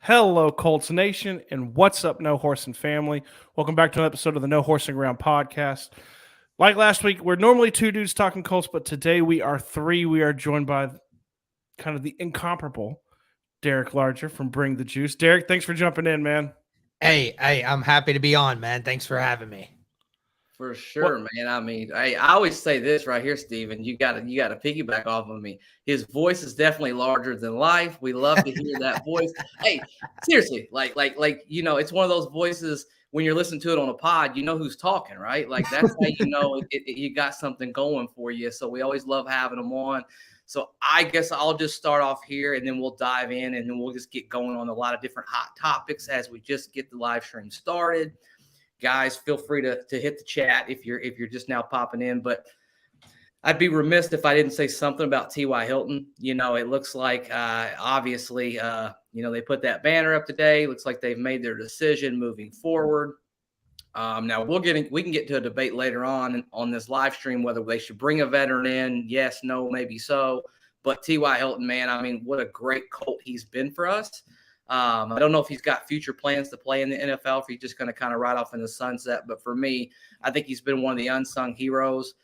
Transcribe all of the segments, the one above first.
Hello, Colts Nation, and what's up, No Horsing family? Welcome back to an episode of the No Horsing Around podcast. Like last week, we're normally two dudes talking Colts, but today we are three. We are joined by kind of the incomparable Derek Larger from Bring the Juice. Derek, thanks for jumping in, man. Hey, I'm happy to be on, man. Thanks for having me. For sure, man. I mean, I always say this right here, Steven. You gotta piggyback off of me. His voice is definitely larger than life. We love to hear that voice. Hey, seriously, it's one of those voices when you're listening to it on a pod, you know who's talking, right? Like that's how you know you got something going for you. So we always love having them on. So I guess I'll just start off here and then we'll dive in and then we'll just get going on a lot of different hot topics as we just get the live stream started. Guys, feel free to hit the chat if you're just now popping in. But I'd be remiss if I didn't say something about T.Y. Hilton. You know, it looks like obviously, they put that banner up today. Looks like they've made their decision moving forward. Now we can get to a debate later on this live stream whether they should bring a veteran in. Yes, no, maybe so. But T.Y. Hilton, man, I mean, what a great Colt he's been for us. I don't know if he's got future plans to play in the NFL, if he's just going to kind of ride off in the sunset. But for me, I think he's been one of the unsung heroes.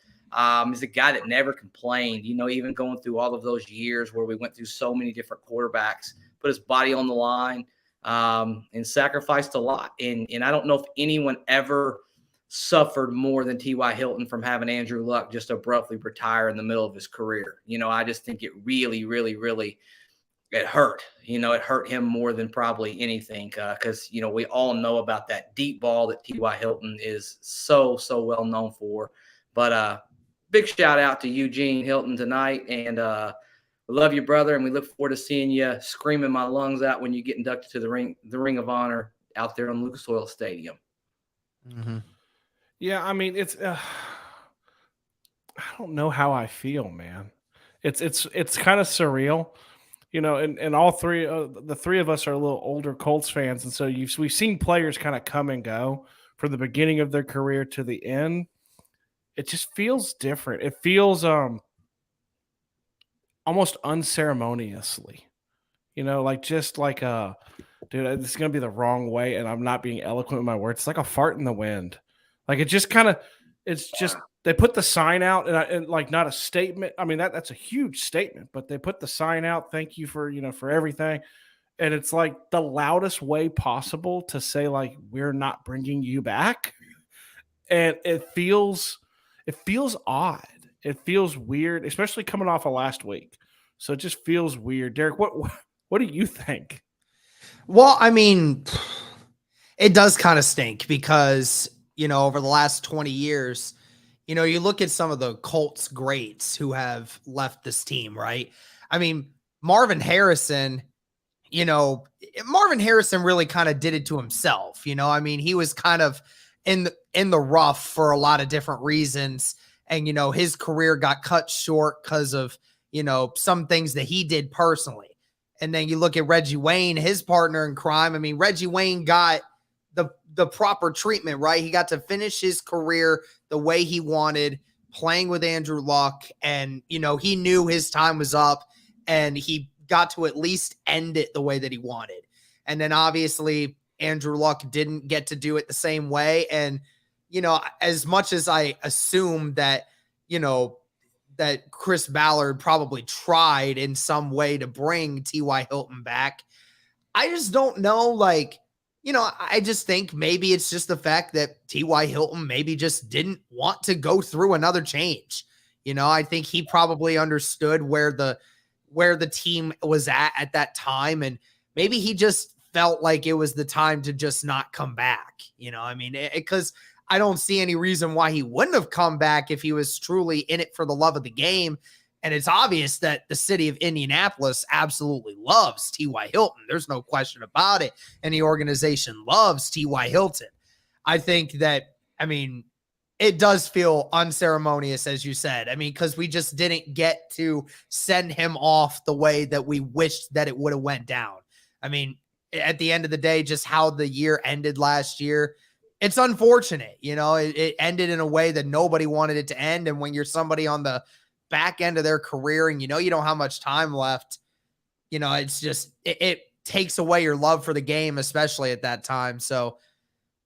He's a guy that never complained, even going through all of those years where we went through so many different quarterbacks, put his body on the line and sacrificed a lot. And I don't know if anyone ever suffered more than T.Y. Hilton from having Andrew Luck just abruptly retire in the middle of his career. I just think it really, really, really it hurt. It hurt him more than probably anything because, we all know about that deep ball that T.Y. Hilton is so well known for. But big shout out to Eugene Hilton tonight. And we love you, brother. And we look forward to seeing you screaming my lungs out when you get inducted to the Ring of Honor out there on Lucas Oil Stadium. Mm-hmm. Yeah, I mean, it's I don't know how I feel, man. It's kind of surreal. And all three, the three of us are a little older Colts fans, and so we've seen players kind of come and go from the beginning of their career to the end. It just feels different. It feels almost unceremoniously, dude, this is gonna be the wrong way, and I'm not being eloquent with my words. It's like a fart in the wind. Like it just kind of, it's just. They put the sign out and like not a statement. I mean, that's a huge statement, but they put the sign out. Thank you for everything. And it's like the loudest way possible to say like, we're not bringing you back. And it feels odd. It feels weird, especially coming off of last week. So it just feels weird. Derek, what do you think? Well, I mean, it does kind of stink because, over the last 20 years, you look at some of the Colts greats who have left this team, right? I mean, Marvin Harrison really kind of did it to himself. I mean, he was kind of in the rough for a lot of different reasons. And, his career got cut short because of, some things that he did personally. And then you look at Reggie Wayne, his partner in crime. I mean, Reggie Wayne got the proper treatment, right? He got to finish his career the way he wanted, playing with Andrew Luck. And, he knew his time was up and he got to at least end it the way that he wanted. And then obviously Andrew Luck didn't get to do it the same way. And, as much as I assume that, that Chris Ballard probably tried in some way to bring T.Y. Hilton back, I just don't know, I just think maybe it's just the fact that T.Y. Hilton maybe just didn't want to go through another change. I think he probably understood where the team was at that time. And maybe he just felt like it was the time to just not come back. I mean, because I don't see any reason why he wouldn't have come back if he was truly in it for the love of the game. And it's obvious that the city of Indianapolis absolutely loves T.Y. Hilton. There's no question about it. And the organization loves T.Y. Hilton. I think that, I mean, it does feel unceremonious, as you said. I mean, because we just didn't get to send him off the way that we wished that it would have went down. I mean, at the end of the day, just how the year ended last year, it's unfortunate. It ended in a way that nobody wanted it to end. And when you're somebody on the back end of their career and you don't have much time left, it's just it takes away your love for the game, especially at that time. So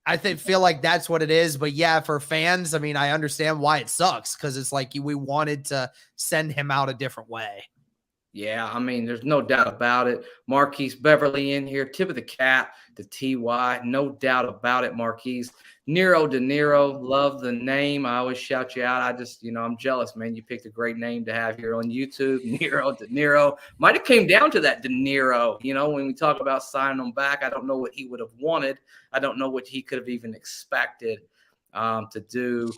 I feel like that's what it is. But yeah, for fans, I mean, I understand why it sucks, because it's like we wanted to send him out a different way. Yeah, I mean, there's no doubt about it. Marquise Beverly in here, tip of the cap to TY. No doubt about it, Marquise. Nero De Niro, love the name. I always shout you out. I just, I'm jealous, man. You picked a great name to have here on YouTube. Nero De Niro. Might have came down to that De Niro. When we talk about signing him back, I don't know what he would have wanted. I don't know what he could have even expected to do.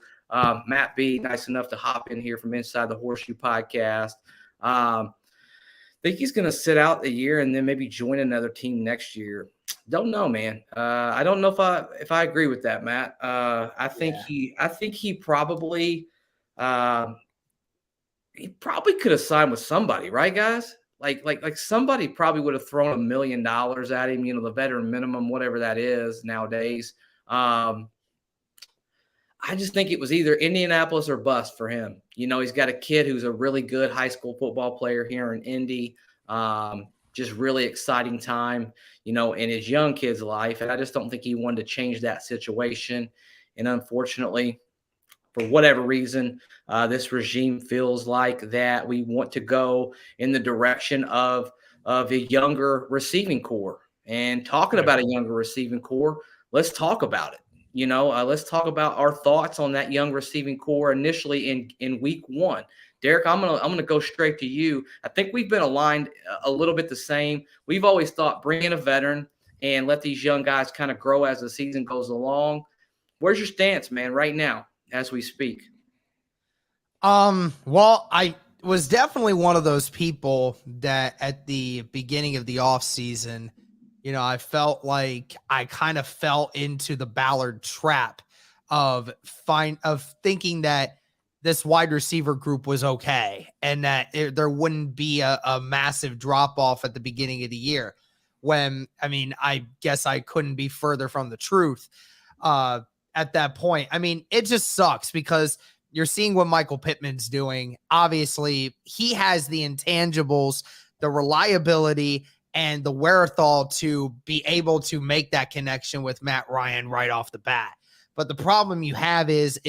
Matt B, nice enough to hop in here from Inside the Horseshoe podcast. Think he's going to sit out a year and then maybe join another team next year. Don't know, man. I don't know if I agree with that, Matt. I think he probably could have signed with somebody, right, guys? Like somebody probably would have thrown $1 million at him. The veteran minimum, whatever that is nowadays. I just think it was either Indianapolis or bust for him. He's got a kid who's a really good high school football player here in Indy. Just really exciting time, in his young kid's life. And I just don't think he wanted to change that situation. And unfortunately, for whatever reason, this regime feels like that we want to go in the direction of a younger receiving core. And talking about a younger receiving core, let's talk about it. Let's talk about our thoughts on that young receiving core initially in week one. Derek, I'm gonna go straight to you. I think we've been aligned a little bit the same. We've always thought bring in a veteran and let these young guys kind of grow as the season goes along. Where's your stance, man, right now as we speak? Well, I was definitely one of those people that at the beginning of the offseason, I felt like I kind of fell into the Ballard trap of thinking that this wide receiver group was okay and that there wouldn't be a massive drop off at the beginning of the year, when, I guess I couldn't be further from the truth at that point. It just sucks because you're seeing what Michael Pittman's doing. Obviously, he has the intangibles, the reliability, and the wherewithal to be able to make that connection with Matt Ryan right off the bat. But the problem you have is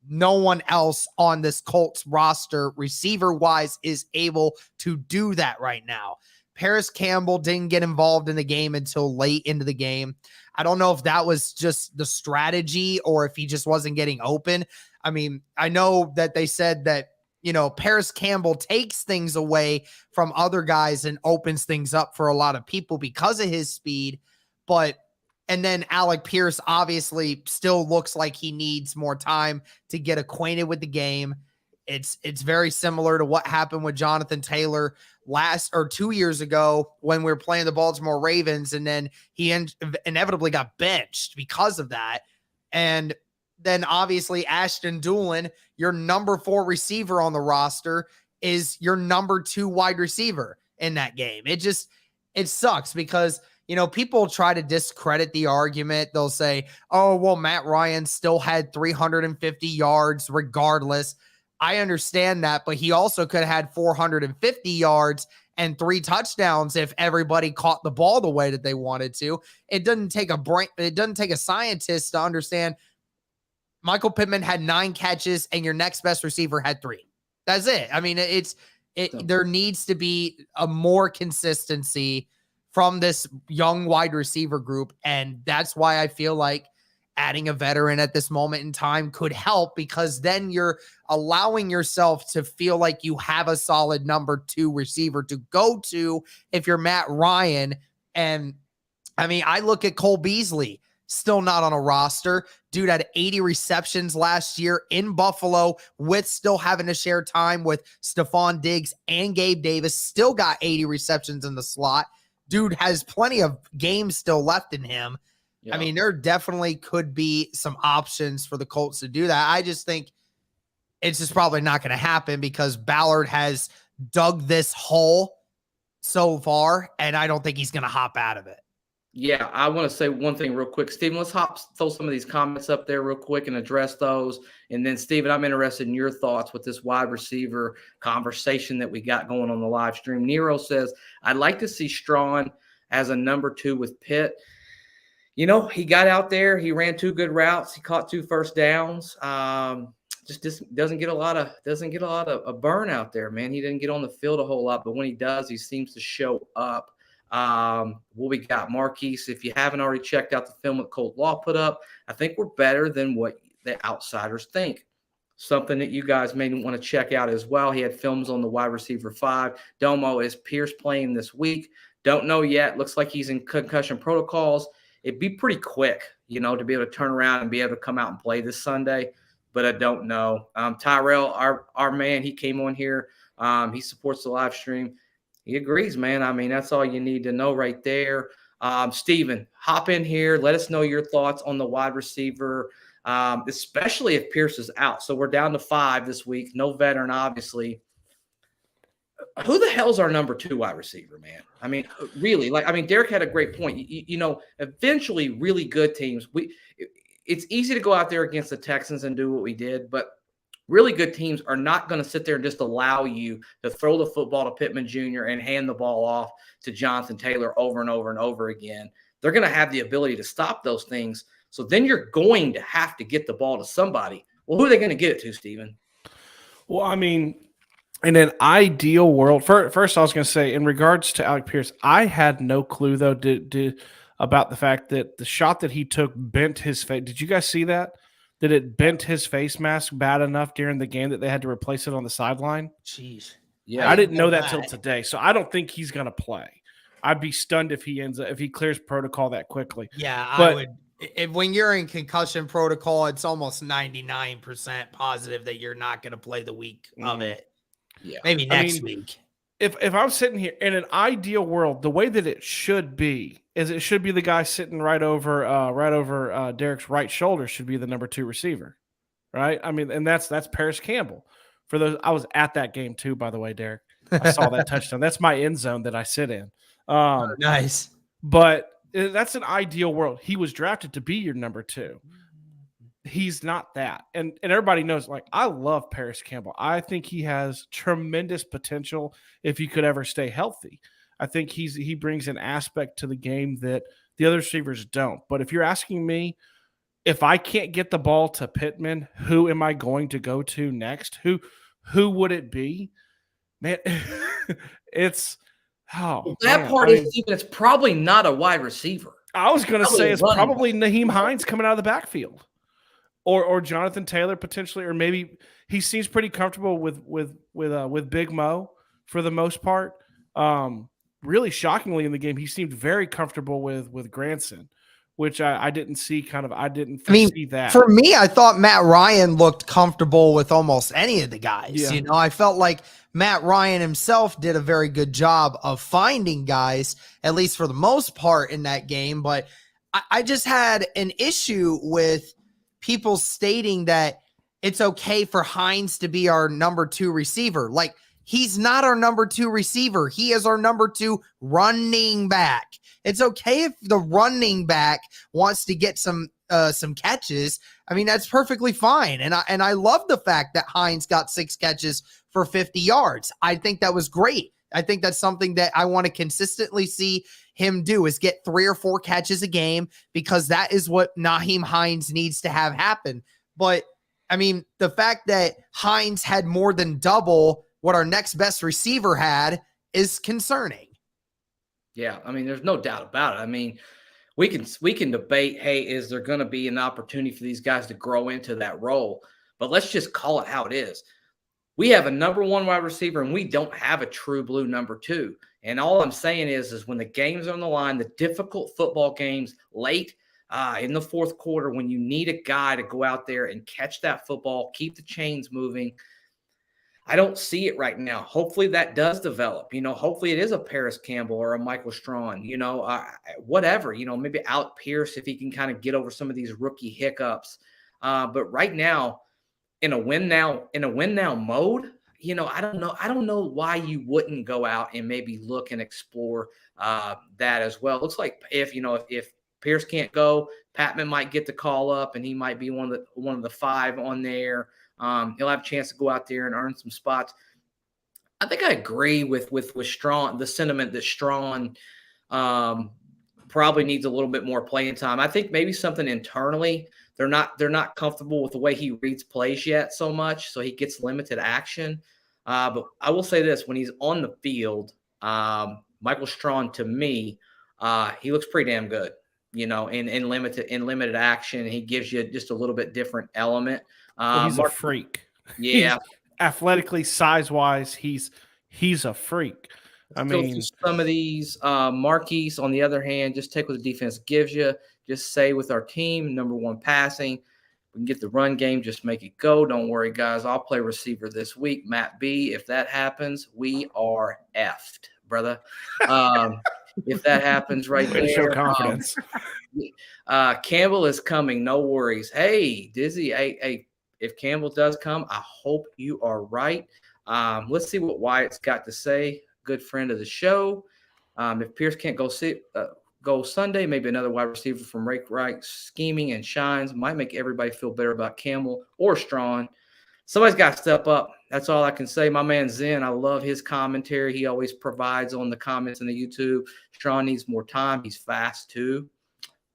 no one else on this Colts roster, receiver-wise, is able to do that right now. Paris Campbell didn't get involved in the game until late into the game. I don't know if that was just the strategy or if he just wasn't getting open. I know that they said that, Paris Campbell takes things away from other guys and opens things up for a lot of people because of his speed. And then Alec Pierce obviously still looks like he needs more time to get acquainted with the game. It's very similar to what happened with Jonathan Taylor 2 years ago when we were playing the Baltimore Ravens, and then he inevitably got benched because of that. And then obviously Ashton Doolin, your number 4 receiver on the roster, is your number 2 wide receiver in that game. It sucks because, people try to discredit the argument. They'll say, oh, well, Matt Ryan still had 350 yards regardless. I understand that, but he also could have had 450 yards and 3 touchdowns if everybody caught the ball the way that they wanted to. It doesn't take a scientist to understand Michael Pittman had 9 catches and your next best receiver had 3. That's it. There needs to be a more consistency from this young wide receiver group. And that's why I feel like adding a veteran at this moment in time could help, because then you're allowing yourself to feel like you have a solid number 2 receiver to go to if you're Matt Ryan. And I look at Cole Beasley, still not on a roster. Dude had 80 receptions last year in Buffalo, with still having to share time with Stephon Diggs and Gabe Davis. Still got 80 receptions in the slot. Dude has plenty of games still left in him. Yeah. There definitely could be some options for the Colts to do that. I just think it's just probably not going to happen because Ballard has dug this hole so far, and I don't think he's going to hop out of it. Yeah, I want to say one thing real quick. Steven, let's throw some of these comments up there real quick and address those. And then, Steven, I'm interested in your thoughts with this wide receiver conversation that we got going on the live stream. Nero says, I'd like to see Strawn as a number 2 with Pitt. He got out there, he ran 2 good routes, he caught 2 first downs. Just doesn't get a lot of burn out there, man. He didn't get on the field a whole lot, but when he does, he seems to show up. What we got, Marquise? If you haven't already checked out the film that Colt Law put up, I think we're better than what the outsiders think. Something that you guys may want to check out as well. He had films on the wide receiver 5. Domo, is Pierce playing this week? Don't know yet. Looks like he's in concussion protocols. It'd be pretty quick, to be able to turn around and be able to come out and play this Sunday, but I don't know. Tyrell, our man, he came on here. He supports the live stream. He agrees, man. I mean, that's all you need to know right there. Steven, hop in here. Let us know your thoughts on the wide receiver, especially if Pierce is out. So we're down to 5 this week. No veteran, obviously. Who the hell's our number 2 wide receiver, man? I mean, really, Derek had a great point. Eventually really good teams, it's easy to go out there against the Texans and do what we did, but really good teams are not going to sit there and just allow you to throw the football to Pittman Jr. and hand the ball off to Jonathan Taylor over and over and over again. They're going to have the ability to stop those things. So then you're going to have to get the ball to somebody. Well, who are they going to get it to, Steven? Well, I mean, in an ideal world, first I was going to say, in regards to Alec Pierce, I had no clue, though, about the fact that the shot that he took bent his face. Did you guys see that? That it bent his face mask bad enough during the game that they had to replace it on the sideline? Jeez. Yeah, I didn't know that till today, so I don't think he's going to play. I'd be stunned if he clears protocol that quickly. Yeah, I would. When you're in concussion protocol, it's almost 99% positive that you're not going to play the week of it. Yeah, maybe next week. If I'm sitting here in an ideal world, the way that it should be is it should be the guy sitting right over Derek's right shoulder should be the number 2 receiver, right? I mean, and that's Paris Campbell. For those, I was at that game too, by the way, Derek. I saw that touchdown. That's my end zone that I sit in. Nice, but that's an ideal world. He was drafted to be your number 2. He's not that. And everybody knows, I love Paris Campbell. I think he has tremendous potential if he could ever stay healthy. I think he brings an aspect to the game that the other receivers don't. But if you're asking me, if I can't get the ball to Pittman, who am I going to go to next? Who would it be? Man, it's it's probably not a wide receiver. I was going to say it's probably Nyheim Hines coming out of the backfield. Or Jonathan Taylor potentially, or maybe he seems pretty comfortable with Big Mo for the most part. Really shockingly in the game, he seemed very comfortable with Granson, which I didn't see. I didn't foresee that. For me, I thought Matt Ryan looked comfortable with almost any of the guys. Yeah. I felt like Matt Ryan himself did a very good job of finding guys, at least for the most part in that game. But I just had an issue with people stating that it's okay for Hines to be our number 2 receiver. He's not our number 2 receiver. He is our number 2 running back. It's okay if the running back wants to get some catches. I mean, that's perfectly fine. And I love the fact that Hines got 6 catches for 50 yards. I think that was great. I think that's something that I want to consistently see him do, is get 3 or 4 catches a game, because that is what Nyheim Hines needs to have happen. But I mean, the fact that Hines had more than double what our next best receiver had is concerning. Yeah, I mean, there's no doubt about it. I mean, we can debate, hey, is there going to be an opportunity for these guys to grow into that role? But let's just call it how it is. We have a number 1 wide receiver, and we don't have a true blue number 2. And all I'm saying is when the games are on the line, the difficult football games late in the fourth quarter, when you need a guy to go out there and catch that football, keep the chains moving, I don't see it right now. Hopefully that does develop. Hopefully it is a Paris Campbell or a Michael Strawn, whatever, maybe Alec Pierce, if he can kind of get over some of these rookie hiccups. But right now, in a win now mode, I don't know why you wouldn't go out and maybe look and explore that as well. It looks like if Pierce can't go, Patman might get the call up, and he might be one of the 5 on there. He'll have a chance to go out there and earn some spots. I think I agree with Strawn, the sentiment that Strawn Probably needs a little bit more playing time. I think maybe something internally. They're not comfortable with the way he reads plays yet so much, so he gets limited action. But I will say this: when he's on the field, Michael Strawn, to me, he looks pretty damn good. In limited action, he gives you just a little bit different element. He's a freak. Yeah, he's athletically, size wise, he's a freak. Go through some of these. Marquise, on the other hand, just take what the defense gives you. Just say with our team, number one passing. We can get the run game, just make it go. Don't worry, guys. I'll play receiver this week. Matt B, if that happens, we are effed, brother. If that happens right there. Show confidence. Campbell is coming. No worries. Hey, Dizzy, hey, if Campbell does come, I hope you are right. Let's see what Wyatt's got to say. Good friend of the show. If Pierce can't go Sunday, maybe another wide receiver from Frank Reich scheming and shines might make everybody feel better about Campbell or Strawn. Somebody's got to step up. That's all I can say. My man Zen, I love his commentary. He always provides on the comments in the YouTube. Strawn needs more time. He's fast too.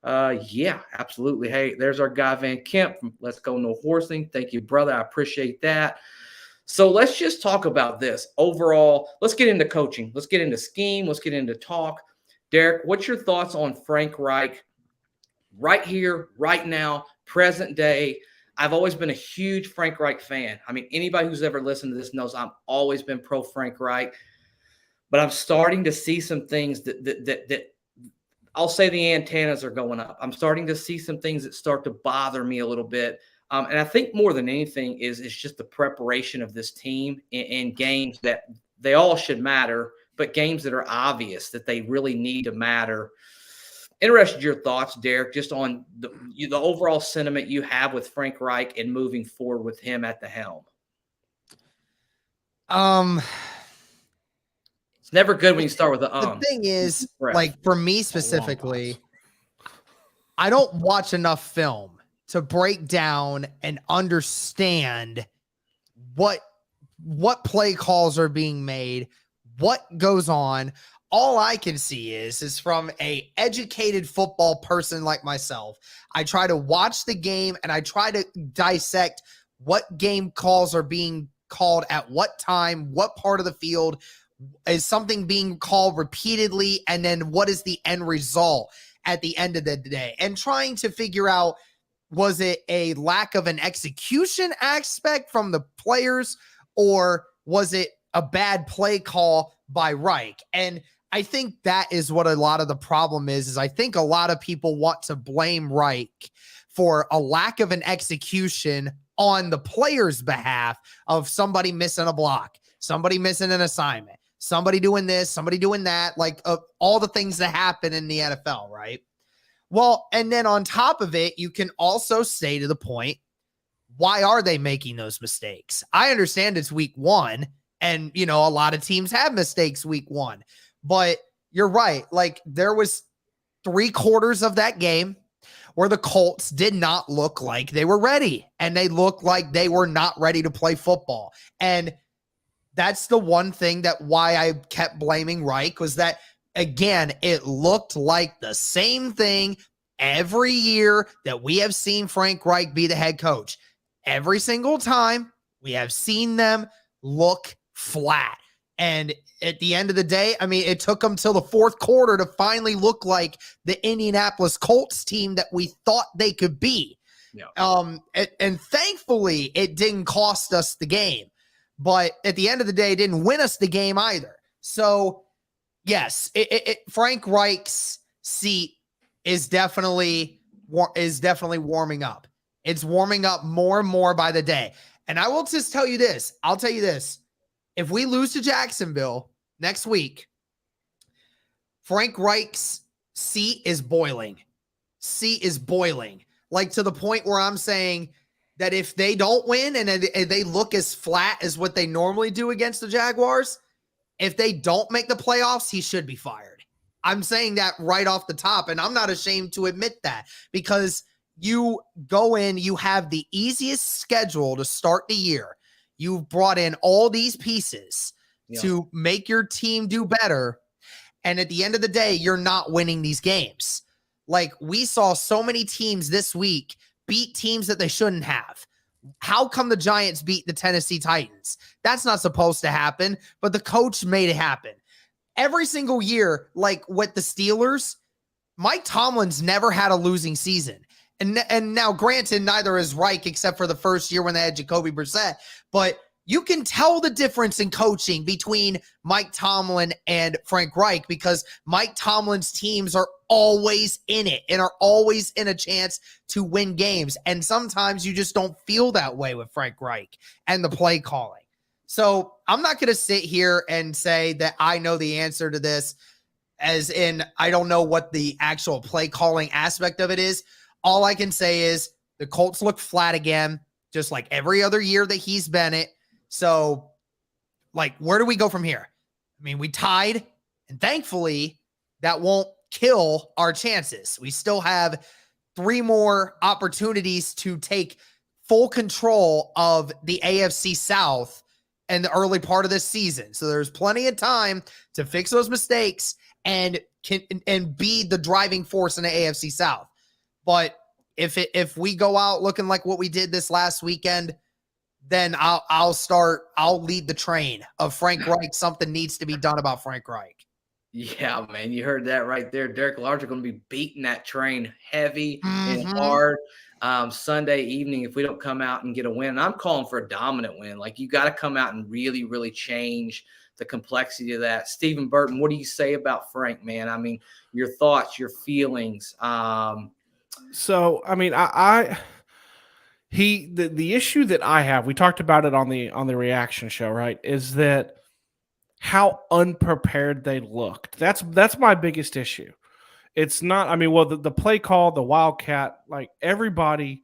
Yeah, absolutely. Hey, there's our guy Van Kemp from Let's Go No Horsing. Thank you, brother. I appreciate that. So let's just talk about this overall. Let's get into coaching. Let's get into scheme. Let's get into talk. Derek, what's your thoughts on Frank Reich right here, right now, present day? I've always been a huge Frank Reich fan. I mean, anybody who's ever listened to this knows I've always been pro Frank Reich. But I'm starting to see some things that I'll say the antennas are going up. I'm starting to see some things that start to bother me a little bit. And I think more than anything is just the preparation of this team in games that they all should matter, but games that are obvious that they really need to matter. Interested in your thoughts, Derek, just on the overall sentiment you have with Frank Reich and moving forward with him at the helm. It's never good when you start with the thing is, like for me specifically, I don't watch enough film to break down and understand what play calls are being made, what goes on. All I can see is from a educated football person like myself, I try to watch the game and I try to dissect what game calls are being called at what time, what part of the field is something being called repeatedly, and then what is the end result at the end of the day, and trying to figure out, was it a lack of an execution aspect from the players, or was it a bad play call by Reich? And I think that is what a lot of the problem is I think a lot of people want to blame Reich for a lack of an execution on the players' behalf of somebody missing a block, somebody missing an assignment, somebody doing this, somebody doing that, like all the things that happen in the NFL, right? Well, and then on top of it, you can also say to the point, why are they making those mistakes? I understand it's week one, and, a lot of teams have mistakes week one, but you're right. Like, there was 3/4 of that game where the Colts did not look like they were ready, and they looked like they were not ready to play football. And that's the one thing that why I kept blaming Reich was that, again, it looked like the same thing every year that we have seen Frank Reich be the head coach. Every single time we have seen them look flat. And at the end of the day, I mean, it took them till the fourth quarter to finally look like the Indianapolis Colts team that we thought they could be. Yeah. And thankfully, it didn't cost us the game. But at the end of the day, it didn't win us the game either. So, yes, Frank Reich's seat is definitely warming up. It's warming up more and more by the day. And I will just tell you this. I'll tell you this. If we lose to Jacksonville next week, Frank Reich's seat is boiling. Seat is boiling. Like, to the point where I'm saying that if they don't win and they look as flat as what they normally do against the Jaguars, if they don't make the playoffs, he should be fired. I'm saying that right off the top, and I'm not ashamed to admit that, because you go in, you have the easiest schedule to start the year. You've brought in all these pieces to make your team do better. And at the end of the day, you're not winning these games. Like, we saw so many teams this week beat teams that they shouldn't have. How come the Giants beat the Tennessee Titans? That's not supposed to happen, but the coach made it happen. Every single year, like with the Steelers, Mike Tomlin's never had a losing season. And now, granted, neither is Reich except for the first year when they had Jacoby Brissett, but you can tell the difference in coaching between Mike Tomlin and Frank Reich, because Mike Tomlin's teams are always in it and are always in a chance to win games. And sometimes you just don't feel that way with Frank Reich and the play calling. So I'm not going to sit here and say that I know the answer to this, as in I don't know what the actual play calling aspect of it is. All I can say is the Colts look flat again, just like every other year that he's been it. So, like, where do we go from here? I mean, we tied, and thankfully that won't kill our chances. We still have 3 more opportunities to take full control of the AFC South in the early part of this season. So there's plenty of time to fix those mistakes and be the driving force in the AFC South. But if we go out looking like what we did this last weekend, then I'll lead the train of Frank Reich. Something needs to be done about Frank Reich. Yeah, man, you heard that right there. Derek Large are going to be beating that train heavy and hard Sunday evening if we don't come out and get a win. And I'm calling for a dominant win. Like, you got to come out and really, really change the complexity of that. Stephen Burton, what do you say about Frank, man? I mean, your thoughts, your feelings. So, I mean, the issue that I have, we talked about it on the reaction show, right, is that how unprepared they looked. That's my biggest issue. It's not, I mean, well, the play call, the Wildcat, like everybody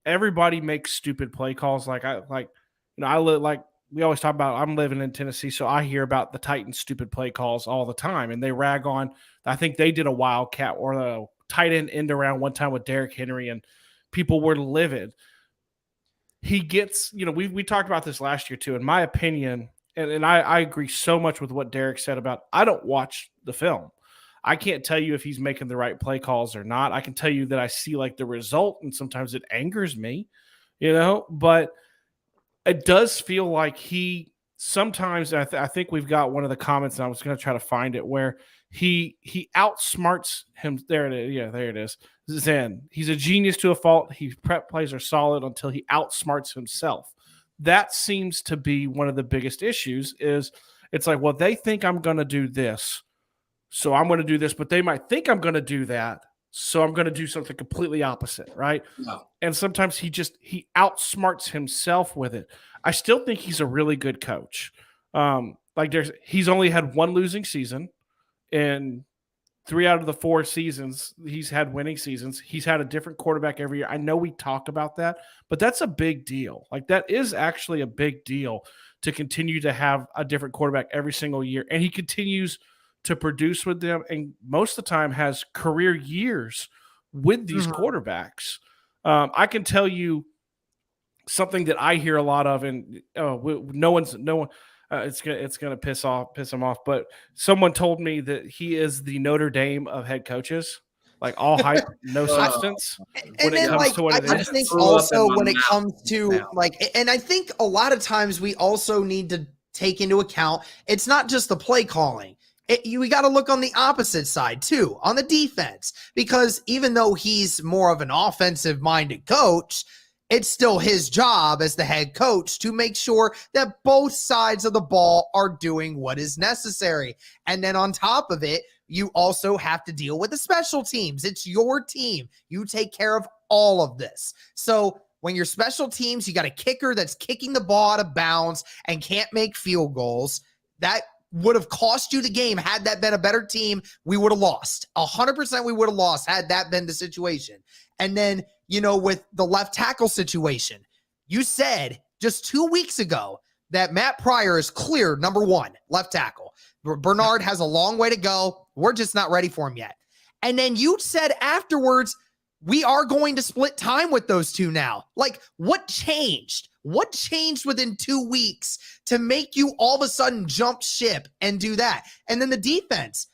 makes stupid play calls. Like I live, like we always talk about, I'm living in Tennessee, so I hear about the Titans' stupid play calls all the time, and they rag on. I think they did a Wildcat or a tight end around one time with Derrick Henry, and people were livid. He gets, we talked about this last year too. In my opinion, and I agree so much with what Derek said about, I don't watch the film. I can't tell you if he's making the right play calls or not. I can tell you that I see like the result, and sometimes it angers me, but it does feel like he sometimes, I think we've got one of the comments, and I was going to try to find it, where he outsmarts him. There it is. Yeah, there it is. Zen. He's a genius to a fault. His prep plays are solid until he outsmarts himself. That seems to be one of the biggest issues. Is it's like, well, they think I'm going to do this, so I'm going to do this, but they might think I'm going to do that, so I'm going to do something completely opposite, right? No. And sometimes he outsmarts himself with it. I still think he's a really good coach. He's only had one losing season. In 3 out of the 4 seasons, he's had winning seasons. He's had a different quarterback every year. I know we talk about that, but that's a big deal. Like, that is actually a big deal to continue to have a different quarterback every single year. And he continues to produce with them, and most of the time has career years with these quarterbacks. I can tell you something that I hear a lot of, and no one. It's gonna piss him off. But someone told me that he is the Notre Dame of head coaches, like all hype, no substance. When it comes to what it is, I think also when it comes to and I think a lot of times we also need to take into account it's not just the play calling. We got to look on the opposite side too, on the defense, because even though he's more of an offensive-minded coach, it's still his job as the head coach to make sure that both sides of the ball are doing what is necessary. And then on top of it, you also have to deal with the special teams. It's your team. You take care of all of this. So when your special teams, you got a kicker that's kicking the ball out of bounds and can't make field goals, that would have cost you the game. Had that been a better team, we would have lost. 100% we would have lost had that been the situation. And then, with the left tackle situation, you said just 2 weeks ago that Matt Pryor is clear number 1 left tackle. Bernard has a long way to go. We're just not ready for him yet. And then you said afterwards, we are going to split time with those two now. Like, what changed? What changed within 2 weeks to make you all of a sudden jump ship and do that? And then the defense,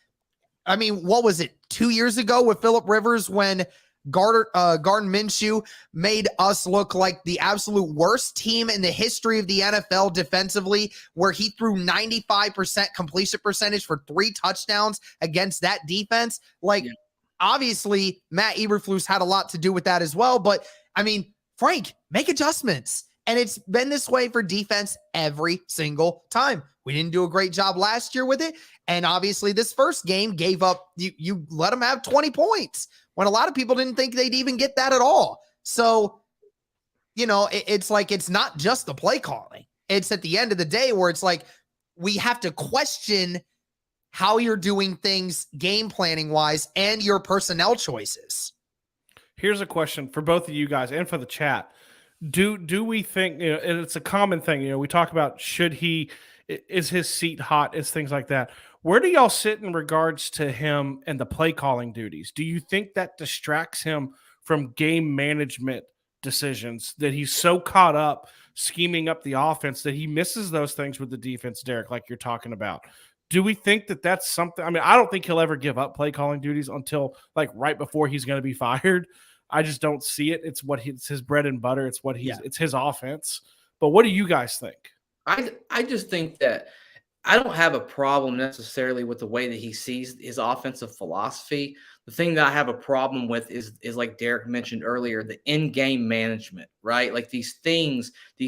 I mean, what was it, 2 years ago with Phillip Rivers when Gardner Minshew made us look like the absolute worst team in the history of the NFL defensively, where he threw 95% completion percentage for 3 touchdowns against that defense? Like, obviously, Matt Eberflus had a lot to do with that as well. But, I mean, Frank, make adjustments. And it's been this way for defense every single time. We didn't do a great job last year with it. And obviously, this first game gave up, you let them have 20 points. When a lot of people didn't think they'd even get that at all. So, it's like, it's not just the play calling. It's at the end of the day where it's like, we have to question how you're doing things game planning wise and your personnel choices. Here's a question for both of you guys and for the chat. Do we think, and it's a common thing, we talk about, is his seat hot, is things like that. Where do y'all sit in regards to him and the play calling duties? Do you think that distracts him from game management decisions, that he's so caught up scheming up the offense that he misses those things with the defense, Derek, like you're talking about? Do we think that that's something? I mean, I don't think he'll ever give up play calling duties until like right before he's going to be fired. I just don't see it. It's his bread and butter. It's his offense. But what do you guys think? I just think that I don't have a problem necessarily with the way that he sees his offensive philosophy. The thing that I have a problem with is like Derek mentioned earlier, the in-game management, right? Like these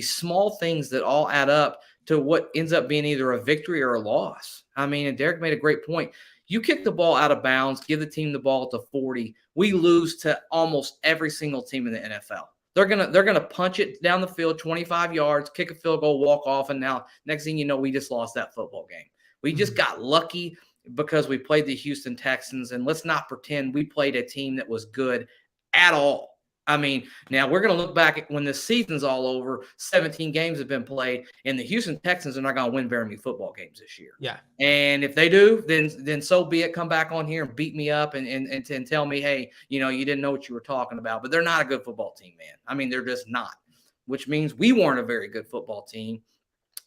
small things that all add up to what ends up being either a victory or a loss. I mean, and Derek made a great point. You kick the ball out of bounds, give the team the ball to 40. We lose to almost every single team in the NFL. They're gonna punch it down the field 25 yards, kick a field goal, walk off, and now next thing you know, we just lost that football game. We just got lucky because we played the Houston Texans, and let's not pretend we played a team that was good at all. I mean, now we're going to look back at when the season's all over, 17 games have been played, and the Houston Texans are not going to win very many football games this year. Yeah. And if they do, then so be it. Come back on here and beat me up and tell me, hey, you didn't know what you were talking about. But they're not a good football team, man. I mean, they're just not, which means we weren't a very good football team.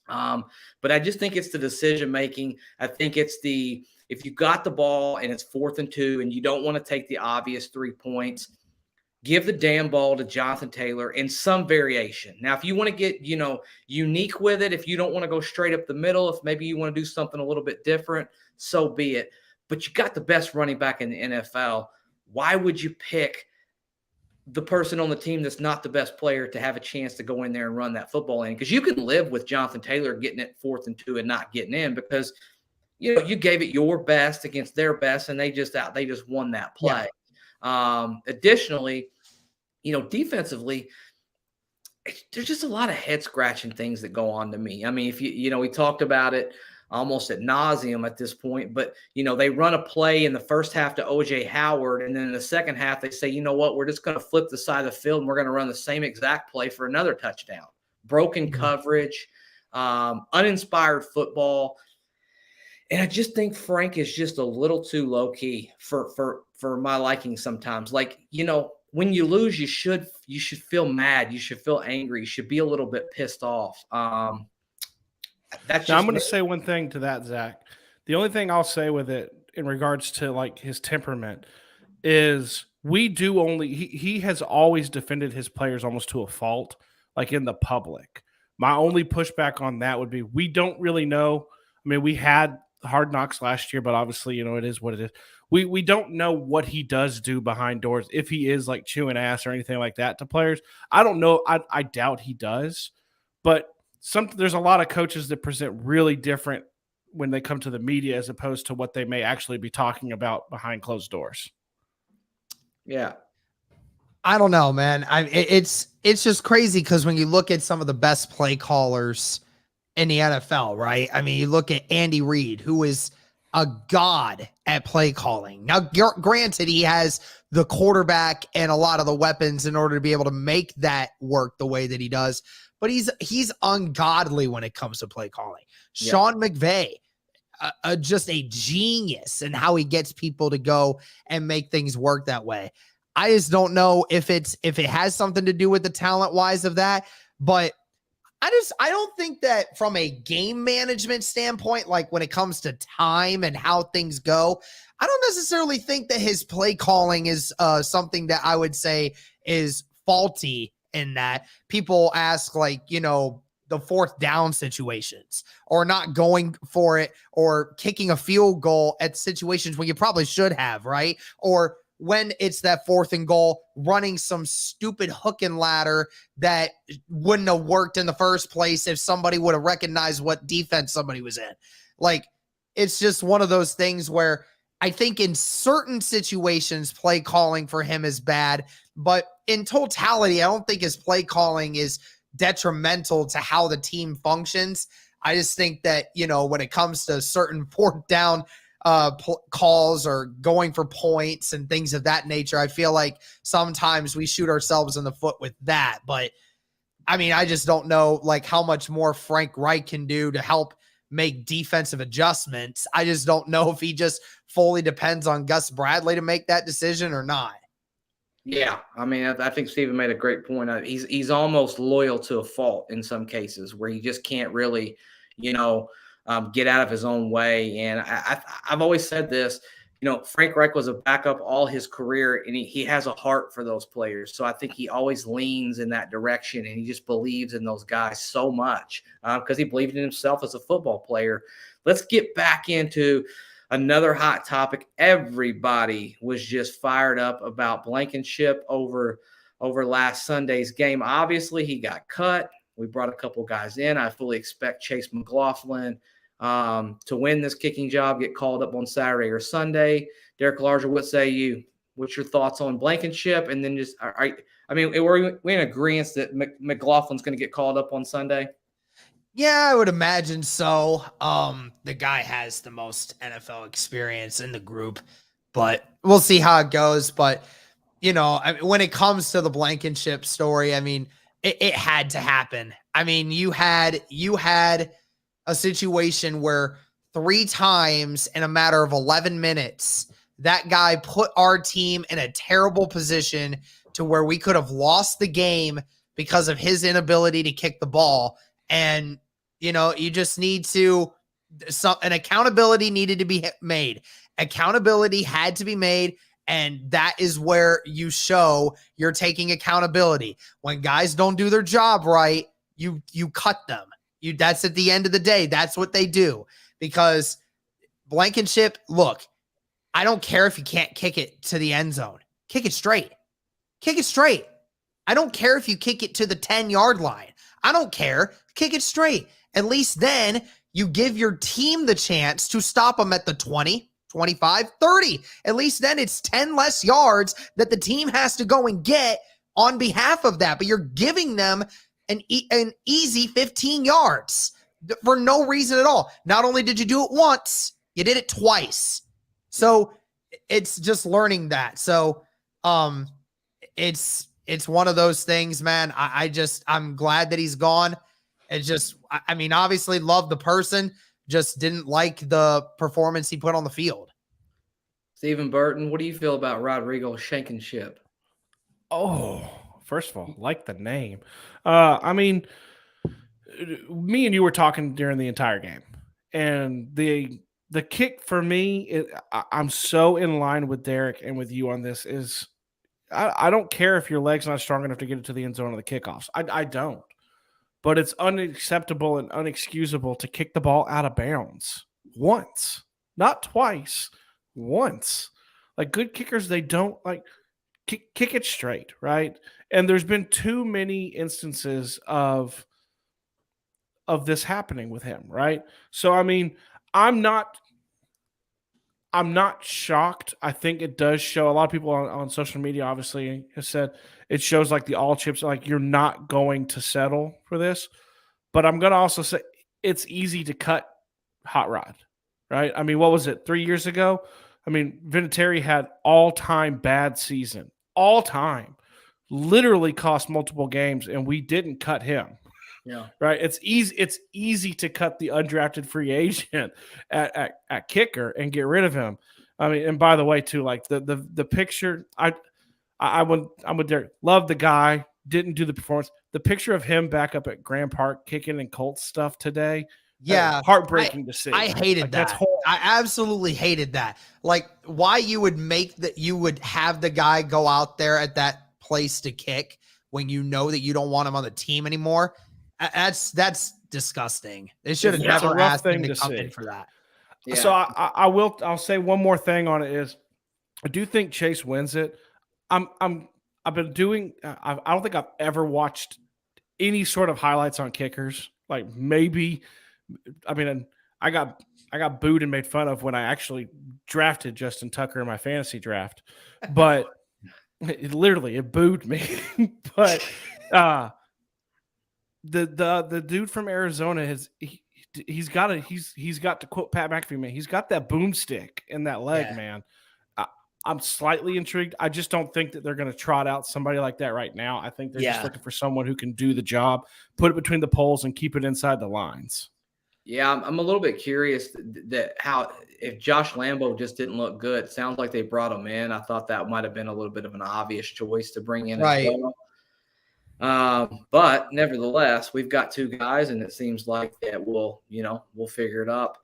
But I just think it's the decision-making. I think it's if you got the ball and it's 4th and 2 and you don't want to take the obvious 3 points, give the damn ball to Jonathan Taylor in some variation. Now, if you want to get, unique with it, if you don't want to go straight up the middle, if maybe you want to do something a little bit different, so be it. But you got the best running back in the NFL. Why would you pick the person on the team that's not the best player to have a chance to go in there and run that football in? Because you can live with Jonathan Taylor getting it 4th and 2 and not getting in because, you gave it your best against their best, and they just won that play. Yeah. Additionally, defensively, there's just a lot of head scratching things that go on to me. I mean, if we talked about it almost ad nauseum at this point, but they run a play in the first half to OJ Howard. And then in the second half, they say, you know what, we're just going to flip the side of the field and we're going to run the same exact play for another touchdown. Broken coverage, uninspired football. And I just think Frank is just a little too low key for my liking sometimes. Like, when you lose, you should feel mad. You should feel angry. You should be a little bit pissed off. That's just now, I'm going to say one thing to that, Zach. The only thing I'll say with it in regards to like his temperament is he has always defended his players almost to a fault, like in the public. My only pushback on that would be we don't really know. I mean, we had Hard Knocks last year, but obviously, it is what it is. We don't know what he does do behind doors, if he is like chewing ass or anything like that to players. I don't know. I doubt he does, but there's a lot of coaches that present really different when they come to the media as opposed to what they may actually be talking about behind closed doors. Yeah. I don't know, man. It's just crazy because when you look at some of the best play callers in the NFL, right? I mean, you look at Andy Reid, who is a god at play calling. Now, granted, he has the quarterback and a lot of the weapons in order to be able to make that work the way that he does, but he's ungodly when it comes to play calling. Yeah. Sean McVay, just a genius in how he gets people to go and make things work that way. I just don't know if it has something to do with the talent wise of that, but I don't think that from a game management standpoint, like when it comes to time and how things go, I don't necessarily think that his play calling is something that I would say is faulty in that. People ask, like, the fourth down situations or not going for it or kicking a field goal at situations when you probably should have, right? Or when it's that 4th and goal, running some stupid hook and ladder that wouldn't have worked in the first place if somebody would have recognized what defense somebody was in. Like, it's just one of those things where I think in certain situations, play calling for him is bad, but in totality, I don't think his play calling is detrimental to how the team functions. I just think that, when it comes to certain 4th down calls or going for points and things of that nature, I feel like sometimes we shoot ourselves in the foot with that. But I mean, I just don't know like how much more Frank Reich can do to help make defensive adjustments. I just don't know if he just fully depends on Gus Bradley to make that decision or not. Yeah, I mean, I think Steven made a great point. He's almost loyal to a fault in some cases where he just can't really, get out of his own way. And I've always said this, Frank Reich was a backup all his career, and he has a heart for those players. So I think he always leans in that direction, and he just believes in those guys so much because he believed in himself as a football player. Let's get back into another hot topic. Everybody was just fired up about Blankenship over last Sunday's game. Obviously, he got cut. We brought a couple guys in. I fully expect Chase McLaughlin to win this kicking job, get called up on Saturday or Sunday. Derek Larger, what's your thoughts on Blankenship? And then we're in agreement that McLaughlin's going to get called up on Sunday. Yeah, I would imagine so. The guy has the most NFL experience in the group, but we'll see how it goes. But, when it comes to the Blankenship story, I mean, it had to happen. I mean, you had a situation where 3 times in a matter of 11 minutes, that guy put our team in a terrible position to where we could have lost the game because of his inability to kick the ball. And, you just need to, an accountability needed to be made. Accountability had to be made. And that is where you show you're taking accountability. When guys don't do their job right, you cut them. That's at the end of the day. That's what they do. Because Blankenship, look, I don't care if you can't kick it to the end zone. Kick it straight. Kick it straight. I don't care if you kick it to the 10-yard line. I don't care. Kick it straight. At least then you give your team the chance to stop them at the 20, 25, 30. At least then it's 10 less yards that the team has to go and get on behalf of that. But you're giving them an easy 15 yards for no reason at all. Not only did you do it once, you did it twice. So it's just learning that. So it's one of those things, man. I'm glad that he's gone. It's just, I mean, obviously love the person, just didn't like the performance he put on the field. Stephen Burton, what do you feel about Rodrigo Shankenship? Oh, first of all, like the name. I mean, me and you were talking during the entire game, and the kick for me, I'm so in line with Derek and with you on this. Is I don't care if your leg's not strong enough to get it to the end zone of the kickoffs. I don't. But it's unacceptable and unexcusable to kick the ball out of bounds once, not twice, once. Like good kickers, they don't like kick it straight, right? And there's been too many instances of this happening with him, right? So I mean, I'm not shocked. I think it does show. A lot of people on social media obviously have said it shows like the all chips, like you're not going to settle for this. But I'm going to also say it's easy to cut Hot Rod, right? I mean, what was it, 3 years ago? I mean, Vinatieri had all-time bad season. All-time. Literally cost multiple games, and we didn't cut him. Yeah. Right. It's easy to cut the undrafted free agent at kicker and get rid of him. I mean, and by the way, too, like the picture, I'm with Derek. Love the guy, didn't do the performance. The picture of him back up at Grand Park kicking and Colts stuff today. Yeah. Heartbreaking to see. I hated that. That's horrible. I absolutely hated that. Like, why you would have the guy go out there at that place to kick when you know that you don't want him on the team anymore. That's disgusting. They should have never asked him to come in for that. Yeah. So I'll say one more thing on it is I do think Chase wins it. I don't think I've ever watched any sort of highlights on kickers. Like maybe, I mean, I got booed and made fun of when I actually drafted Justin Tucker in my fantasy draft, but it booed me. But the dude from Arizona he's got to quote Pat McAfee, man, he's got that boomstick in that leg, man. I'm slightly intrigued. I just don't think that they're going to trot out somebody like that right now. I think they're just looking for someone who can do the job, put it between the poles, and keep it inside the lines. Yeah, I'm a little bit curious if Josh Lambo just didn't look good. It sounds like they brought him in. I thought that might have been a little bit of an obvious choice to bring in as well. But nevertheless, we've got two guys, and it seems like that we'll figure it up.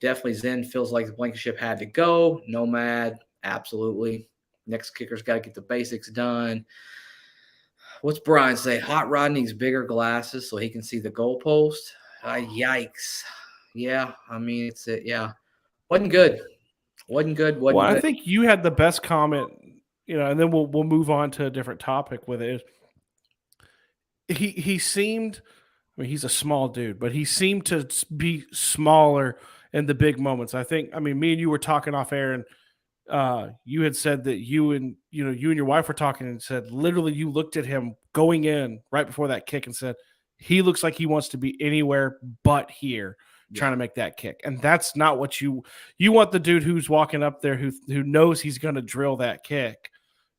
Definitely Zen feels like the Blankenship had to go. Nomad, absolutely. Next kicker's got to get the basics done. What's Brian say? Hot Rod needs bigger glasses so he can see the goalpost. Yikes. Yeah, I mean, wasn't good. Well, I think you had the best comment, and then we'll move on to a different topic with it. He seemed, I mean, he's a small dude, but he seemed to be smaller in the big moments. I think, me and you were talking off air, and you had said that you and your wife were talking and said, literally, you looked at him going in right before that kick and said, he looks like he wants to be anywhere but here trying to make that kick. And that's not what you want. The dude who's walking up there who knows he's going to drill that kick.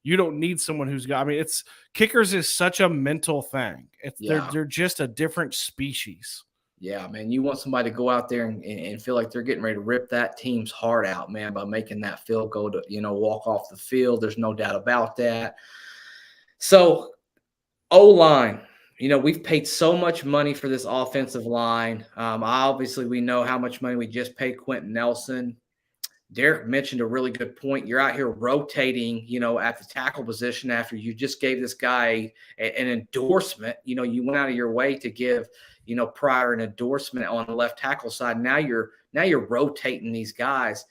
You don't need someone who's got, it's kickers is such a mental thing. They're just a different species. Yeah, man. You want somebody to go out there and feel like they're getting ready to rip that team's heart out, man, by making that field goal to, walk off the field. There's no doubt about that. So O-line. We've paid so much money for this offensive line. Obviously, we know how much money we just paid Quentin Nelson. Derek mentioned a really good point. You're out here rotating, at the tackle position after you just gave this guy an endorsement. You went out of your way to give, Pryor an endorsement on the left tackle side. Now you're rotating these guys.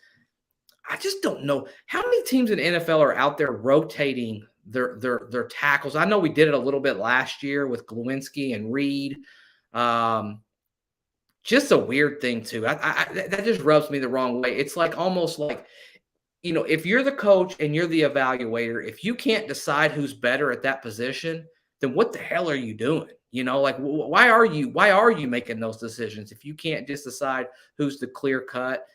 I just don't know how many teams in the NFL are out there rotating their tackles. I know we did it a little bit last year with Glowinski and Reed. Just a weird thing too. That just rubs me the wrong way. It's like almost like, if you're the coach and you're the evaluator, if you can't decide who's better at that position, then what the hell are you doing? Why are you making those decisions if you can't just decide who's the clear cut?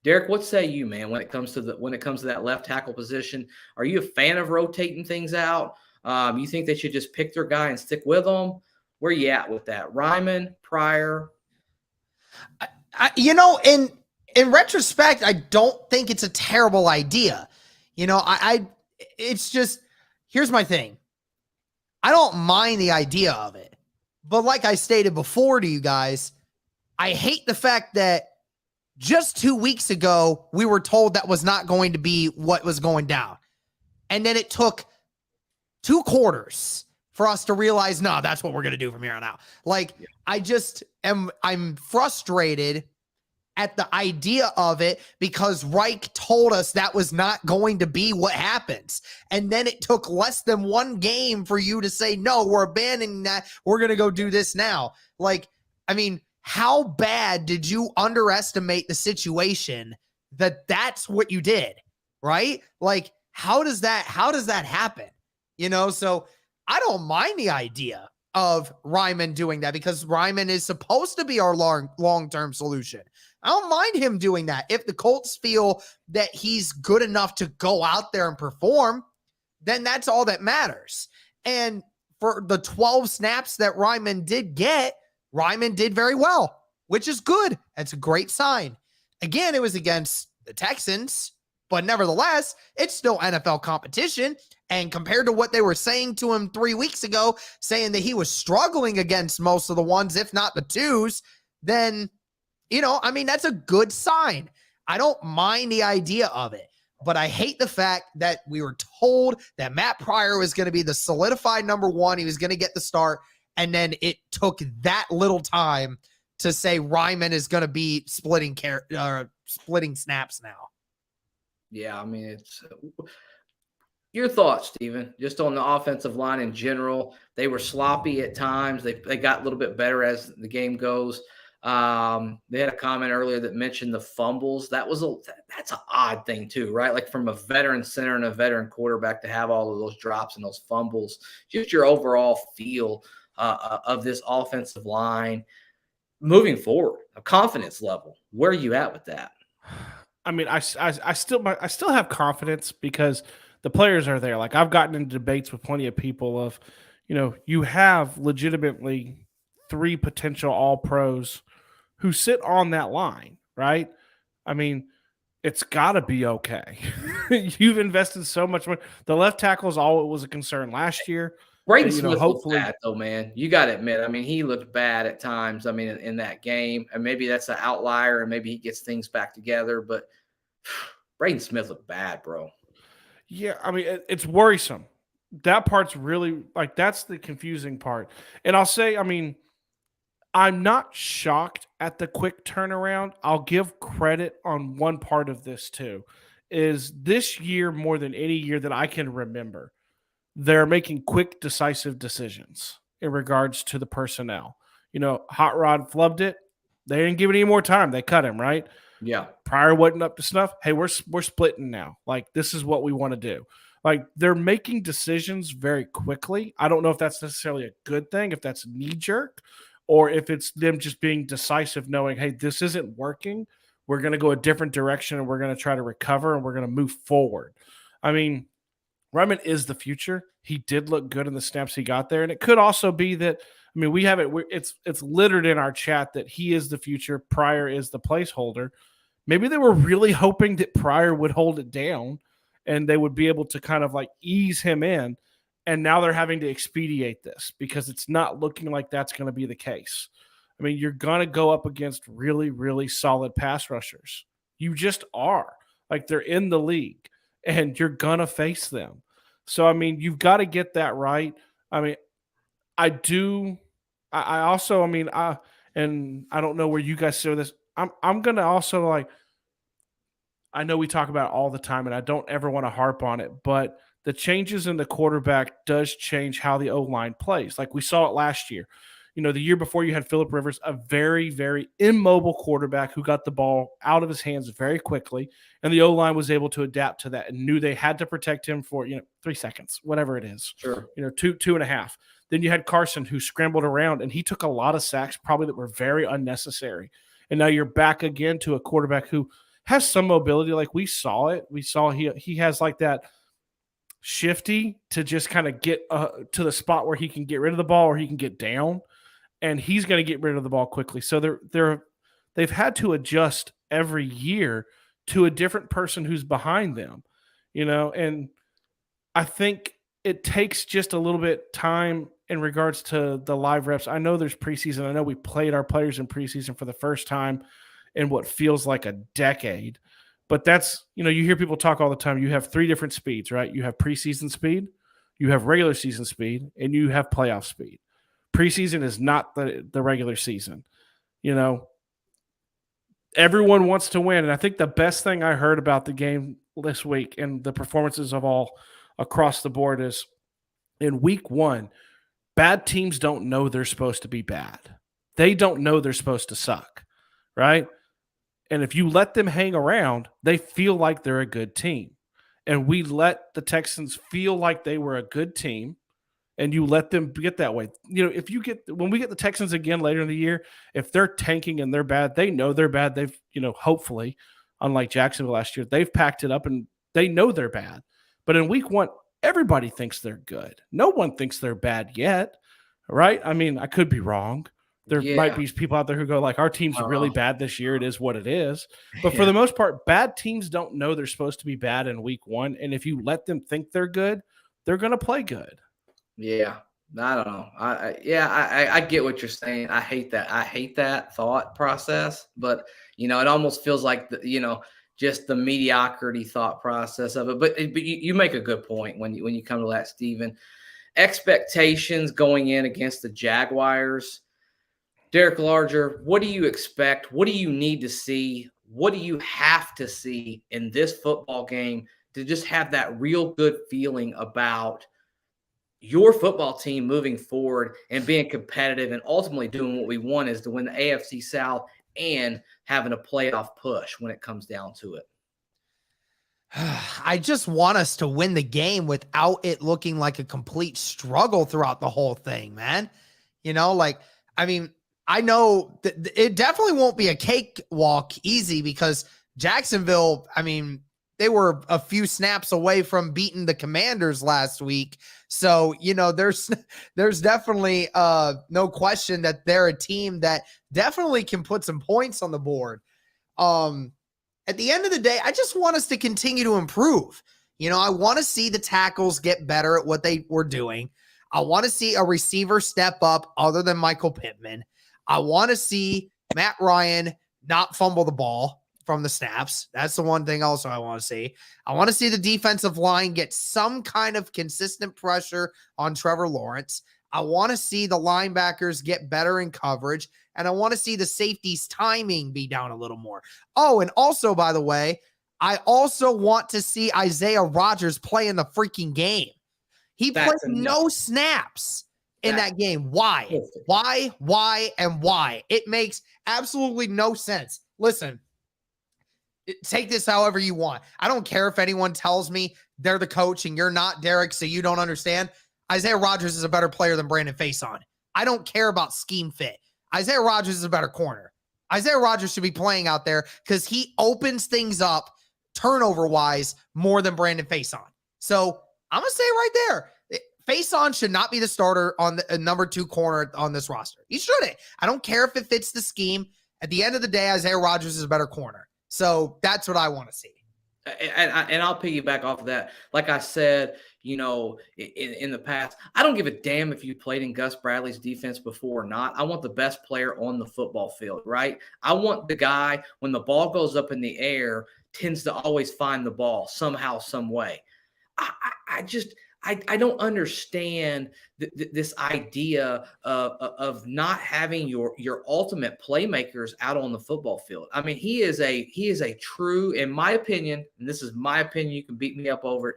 Derek, what say you, man, when it comes to that left tackle position? Are you a fan of rotating things out? You think they should just pick their guy and stick with them? Where you at with that? Ryman, Pryor? In retrospect, I don't think it's a terrible idea. It's just, here's my thing. I don't mind the idea of it. But like I stated before to you guys, I hate the fact that just 2 weeks ago, we were told that was not going to be what was going down. And then it took 2 quarters for us to realize, no, that's what we're going to do from here on out. I'm frustrated at the idea of it because Reich told us that was not going to be what happens. And then it took less than 1 game for you to say, no, we're abandoning that. We're going to go do this now. How bad did you underestimate the situation that's what you did? Right? How does that happen? So I don't mind the idea of Ryman doing that because Ryman is supposed to be our long-term solution. I don't mind him doing that. If the Colts feel that he's good enough to go out there and perform, then that's all that matters. And for the 12 snaps that Ryman did get, Ryman did very well, which is good. That's a great sign. Again, it was against the Texans. But nevertheless, it's still NFL competition. And compared to what they were saying to him 3 weeks ago, saying that he was struggling against most of the ones, if not the twos, then, that's a good sign. I don't mind the idea of it, but I hate the fact that we were told that Matt Pryor was going to be the solidified number one. He was going to get the start. And then it took that little time to say Ryman is going to be splitting snaps now. Yeah, I mean, it's your thoughts, Steven, just on the offensive line in general. They were sloppy at times. They got a little bit better as the game goes. They had a comment earlier that mentioned the fumbles. That's an odd thing too, right? Like from a veteran center and a veteran quarterback to have all of those drops and those fumbles. Just your overall feel of this offensive line moving forward, a confidence level. Where are you at with that? I mean, I still have confidence because the players are there. Like I've gotten into debates with plenty of people of, you have legitimately 3 potential all pros who sit on that line, right? I mean, it's got to be okay. You've invested so much money. The left tackle is all it was a concern last year. Braden Smith looked bad, though, man. You got to admit. I mean, he looked bad at times. I mean, in that game, and maybe that's an outlier, and maybe he gets things back together. But Braden Smith looked bad, bro. Yeah, I mean, it's worrisome. That part's really that's the confusing part. And I'll say, I mean, I'm not shocked at the quick turnaround. I'll give credit on one part of this too. Is this year more than any year that I can remember? They're making quick, decisive decisions in regards to the personnel. Hot Rod flubbed it. They didn't give it any more time. They cut him, right? Yeah. Pryor wasn't up to snuff. Hey, we're splitting now. Like, this is what we want to do. Like, they're making decisions very quickly. I don't know if that's necessarily a good thing, if that's knee-jerk, or if it's them just being decisive, knowing, hey, this isn't working. We're going to go a different direction, and we're going to try to recover, and we're going to move forward. I mean, Ryman is the future. He did look good in the snaps he got there. And it could also be that, I mean, we have it. It's littered in our chat that he is the future. Pryor is the placeholder. Maybe they were really hoping that Pryor would hold it down and they would be able to kind of like ease him in. And now they're having to expedite this because it's not looking like that's going to be the case. I mean, you're going to go up against really, really solid pass rushers. You just are. Like, they're in the league and you're going to face them. So, I mean, you've got to get that right. I mean, I also, and I don't know where you guys see this. I'm going to also I know we talk about it all the time and I don't ever want to harp on it, but the changes in the quarterback does change how the O-line plays. Like we saw it last year. The year before you had Phillip Rivers, a very, very immobile quarterback who got the ball out of his hands very quickly. And the O-line was able to adapt to that and knew they had to protect him for, 3 seconds, whatever it is. Sure. 2.5. Then you had Carson who scrambled around and he took a lot of sacks probably that were very unnecessary. And now you're back again to a quarterback who has some mobility. Like we saw it. We saw he has like that shifty to just kind of get to the spot where he can get rid of the ball or he can get down. And he's going to get rid of the ball quickly. So they've had to adjust every year to a different person who's behind them, and I think it takes just a little bit time in regards to the live reps. I know there's preseason. I know we played our players in preseason for the first time in what feels like a decade, but that's, you hear people talk all the time. You have 3 different speeds, right? You have preseason speed, you have regular season speed, and you have playoff speed. Preseason is not the regular season. Everyone wants to win. And I think the best thing I heard about the game this week and the performances of all across the board is in week 1, bad teams don't know they're supposed to be bad. They don't know they're supposed to suck, right? And if you let them hang around, they feel like they're a good team. And we let the Texans feel like they were a good team. And you let them get that way. When we get the Texans again later in the year, if they're tanking and they're bad, they know they're bad. They've, hopefully, unlike Jacksonville last year, they've packed it up and they know they're bad. But in week 1, everybody thinks they're good. No one thinks they're bad yet, right? I mean, I could be wrong, There might be people out there who go like, our team's really bad this year. It is what it is. But for the most part, bad teams don't know they're supposed to be bad in week one. And if you let them think they're good, they're going to play good. Yeah. I don't know. I get what you're saying. I hate that. I hate that thought process, but it almost feels like just the mediocrity thought process of it. But you make a good point when you come to that, Steven. Expectations going in against the Jaguars. Derek Larger, what do you expect? What do you need to see? What do you have to see in this football game to just have that real good feeling about your football team moving forward and being competitive and ultimately doing what we want is to win the AFC South and having a playoff push when it comes down to it? I just want us to win the game without it looking like a complete struggle throughout the whole thing, man. I know that it definitely won't be a cakewalk easy because Jacksonville, they were a few snaps away from beating the Commanders last week. So, there's definitely no question that they're a team that definitely can put some points on the board. At the end of the day, I just want us to continue to improve. I want to see the tackles get better at what they were doing. I want to see a receiver step up other than Michael Pittman. I want to see Matt Ryan not fumble the ball from the snaps. That's the one thing also I want to see. I want to see the defensive line get some kind of consistent pressure on Trevor Lawrence. I want to see the linebackers get better in coverage. And I want to see the safeties timing be down a little more. Oh, and also, by the way, I also want to see Isaiah Rodgers play in the freaking game. He played no snaps in that game. Why? And why? It makes absolutely no sense. Listen, take this however you want. I don't care if anyone tells me they're the coach and you're not, Derek, so you don't understand. Isaiah Rodgers is a better player than Brandon Faison. I don't care about scheme fit. Isaiah Rodgers is a better corner. Isaiah Rodgers should be playing out there because he opens things up turnover-wise more than Brandon Faison. So I'm going to say right there, Faison should not be the starter on the number 2 corner on this roster. He shouldn't. I don't care if it fits the scheme. At the end of the day, Isaiah Rodgers is a better corner. So that's what I want to see. And I'll piggyback off of that. Like I said, in the past, I don't give a damn if you played in Gus Bradley's defense before or not. I want the best player on the football field, right? I want the guy, when the ball goes up in the air, tends to always find the ball somehow, some way. I don't understand this idea of not having your ultimate playmakers out on the football field. He is a true, in my opinion, and this is my opinion, you can beat me up over it,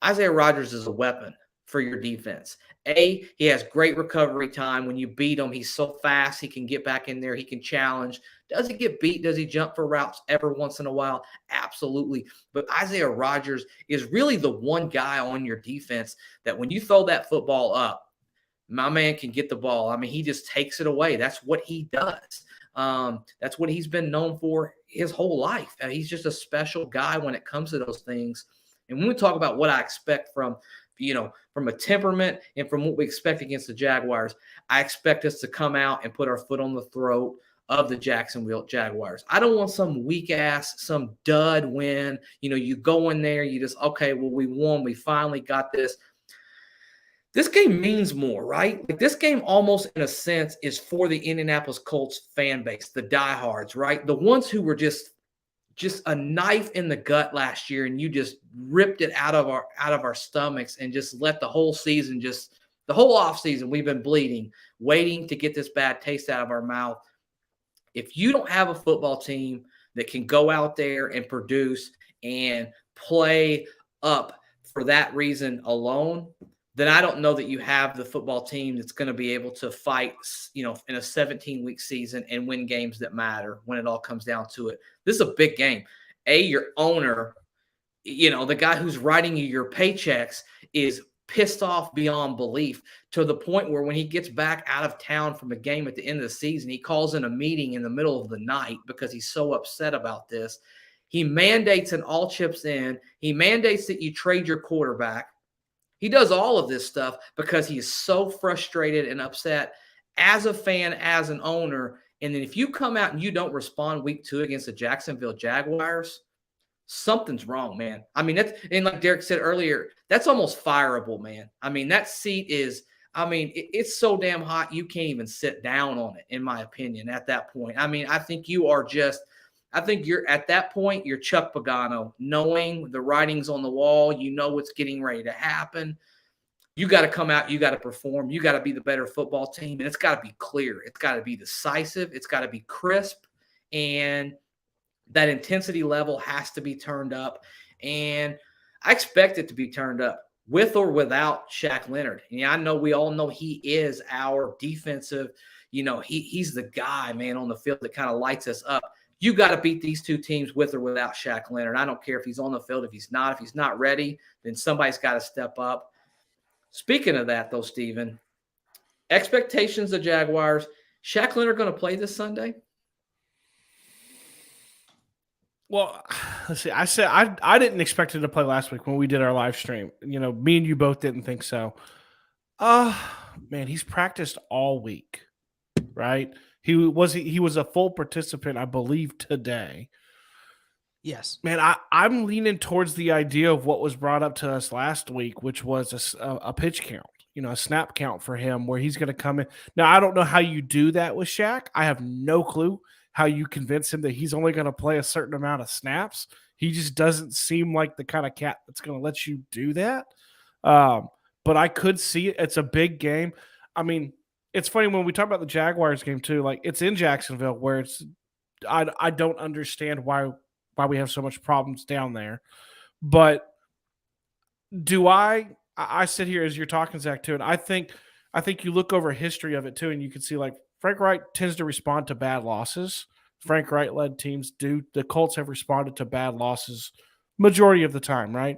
Isaiah Rodgers is a weapon for your defense. He has great recovery time. When you beat him, he's so fast, he can get back in there, he can challenge. Does he get beat? Does he jump for routes every once in a while? Absolutely. But Isaiah Rodgers is really the one guy on your defense that when you throw that football up, my man can get the ball. He just takes it away. That's what he does. That's what he's been known for his whole life. He's just a special guy when it comes to those things. And when we talk about what I expect from a temperament and from what we expect against the Jaguars, I expect us to come out and put our foot on the throat of the Jacksonville Jaguars. I don't want some weak ass, some dud win. You go in there, you just, okay, well, we won. We finally got this. This game means more, right? Like, this game almost in a sense is for the Indianapolis Colts fan base, the diehards, right? The ones who were just a knife in the gut last year, and you just ripped it out of our stomachs and just let the whole season, the whole offseason, we've been bleeding, waiting to get this bad taste out of our mouth. If you don't have a football team that can go out there and produce and play up for that reason alone, then I don't know that you have the football team that's going to be able to fight, in a 17-week season and win games that matter when it all comes down to it. This is a big game. Your owner, the guy who's writing you your paychecks is pissed off beyond belief to the point where when he gets back out of town from a game at the end of the season, he calls in a meeting in the middle of the night because he's so upset about this. He mandates an all chips in. He mandates that you trade your quarterback. He does all of this stuff because he is so frustrated and upset as a fan, as an owner, and then if you come out and you don't respond week 2 against the Jacksonville Jaguars, something's wrong, man. I mean, and like Derek said earlier, that's almost fireable, man. I mean, that seat is, it's so damn hot you can't even sit down on it, in my opinion, at that point. I mean, I think you're at that point, you're Chuck Pagano, knowing the writing's on the wall, you know what's getting ready to happen. You got to come out, you got to perform, you got to be the better football team, and it's got to be clear. It's got to be decisive, it's got to be crisp, and that intensity level has to be turned up. And I expect it to be turned up with or without Shaq Leonard. Yeah, I know we all know he is our defensive, he's the guy, man, on the field that kind of lights us up. You got to beat these two teams with or without Shaq Leonard. I don't care if he's on the field. If he's not ready, then somebody's got to step up. Speaking of that, though, Steven, expectations of Jaguars, Shaq Leonard going to play this Sunday? Well, let's see. I said I didn't expect him to play last week when we did our live stream. Me and you both didn't think so. Man, he's practiced all week, right? He was a full participant, I believe, today. Yes. Man, I'm leaning towards the idea of what was brought up to us last week, which was a pitch count, a snap count for him where he's going to come in. Now, I don't know how you do that with Shaq. I have no clue how you convince him that he's only going to play a certain amount of snaps. He just doesn't seem like the kind of cat that's going to let you do that. But I could see it. It's a big game. I mean, it's funny when we talk about the Jaguars game too, like it's in Jacksonville where I don't understand why we have so much problems down there. But I sit here as you're talking, Zach, too, and I think you look over history of it too, and you can see like Frank Reich tends to respond to bad losses. Frank Reich-led teams do. The Colts have responded to bad losses majority of the time, right?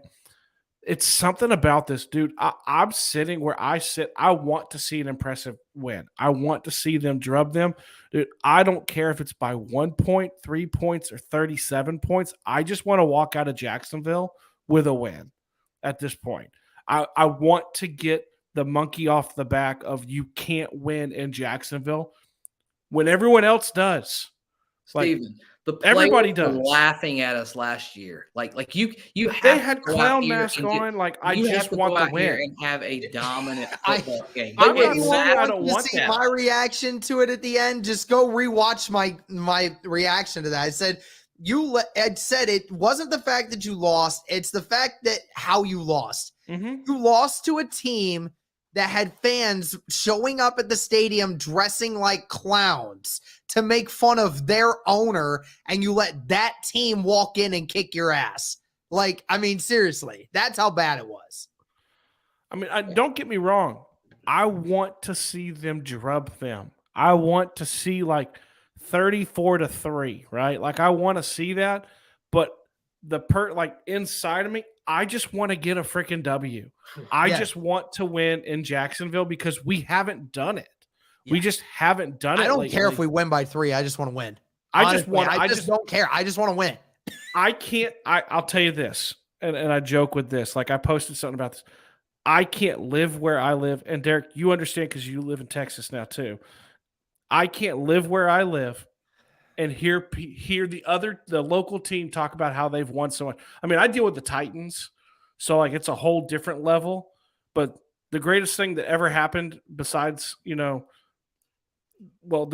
It's something about this, dude. I'm sitting where I sit. I want to see an impressive win. I want to see them drub them. Dude, I don't care if it's by 1 point, 3 points, or 37 points. I just want to walk out of Jacksonville with a win at this point. I want to get the monkey off the back of you can't win in Jacksonville when everyone else does. Steven, everybody does. Were laughing at us last year. Like you have they had clown masks on. Like I just want to win and have a dominant football game. I don't want that. My reaction to it at the end. Just go rewatch my reaction to that. I said it wasn't the fact that you lost. It's the fact that how you lost. Mm-hmm. You lost to a team that had fans showing up at the stadium dressing like clowns to make fun of their owner, and you let that team walk in and kick your ass. Like, I mean, seriously, that's how bad it was. I mean, don't get me wrong. I want to see them drub them. I want to see like 34-3, right? Like I want to see that, but like inside of me, I just want to get a freaking W. I just want to win in Jacksonville because we haven't done it. Yeah. We just haven't done it. I don't care if we win by 3. I just want to win. I just don't care. I just want to win. I can't. I'll tell you this, and I joke with this. Like I posted something about this. I can't live where I live, and Derek, you understand because you live in Texas now too. I can't live where I live and hear the local team talk about how they've won so much. I mean, I deal with the Titans, so like it's a whole different level. But the greatest thing that ever happened besides, the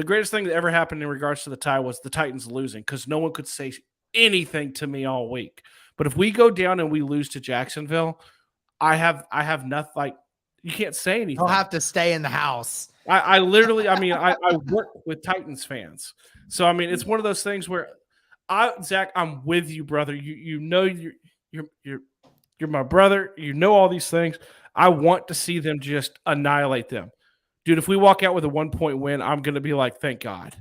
greatest thing that ever happened in regards to the tie was the Titans losing because no one could say anything to me all week. But if we go down and we lose to Jacksonville, I have nothing. Like you can't say anything. I'll have to stay in the house. I literally, I work with Titans fans. So, I mean, it's one of those things where Zach, I'm with you, brother. You know, you're my brother. You know all these things. I want to see them just annihilate them. Dude, if we walk out with a 1 point win, I'm going to be like, thank God.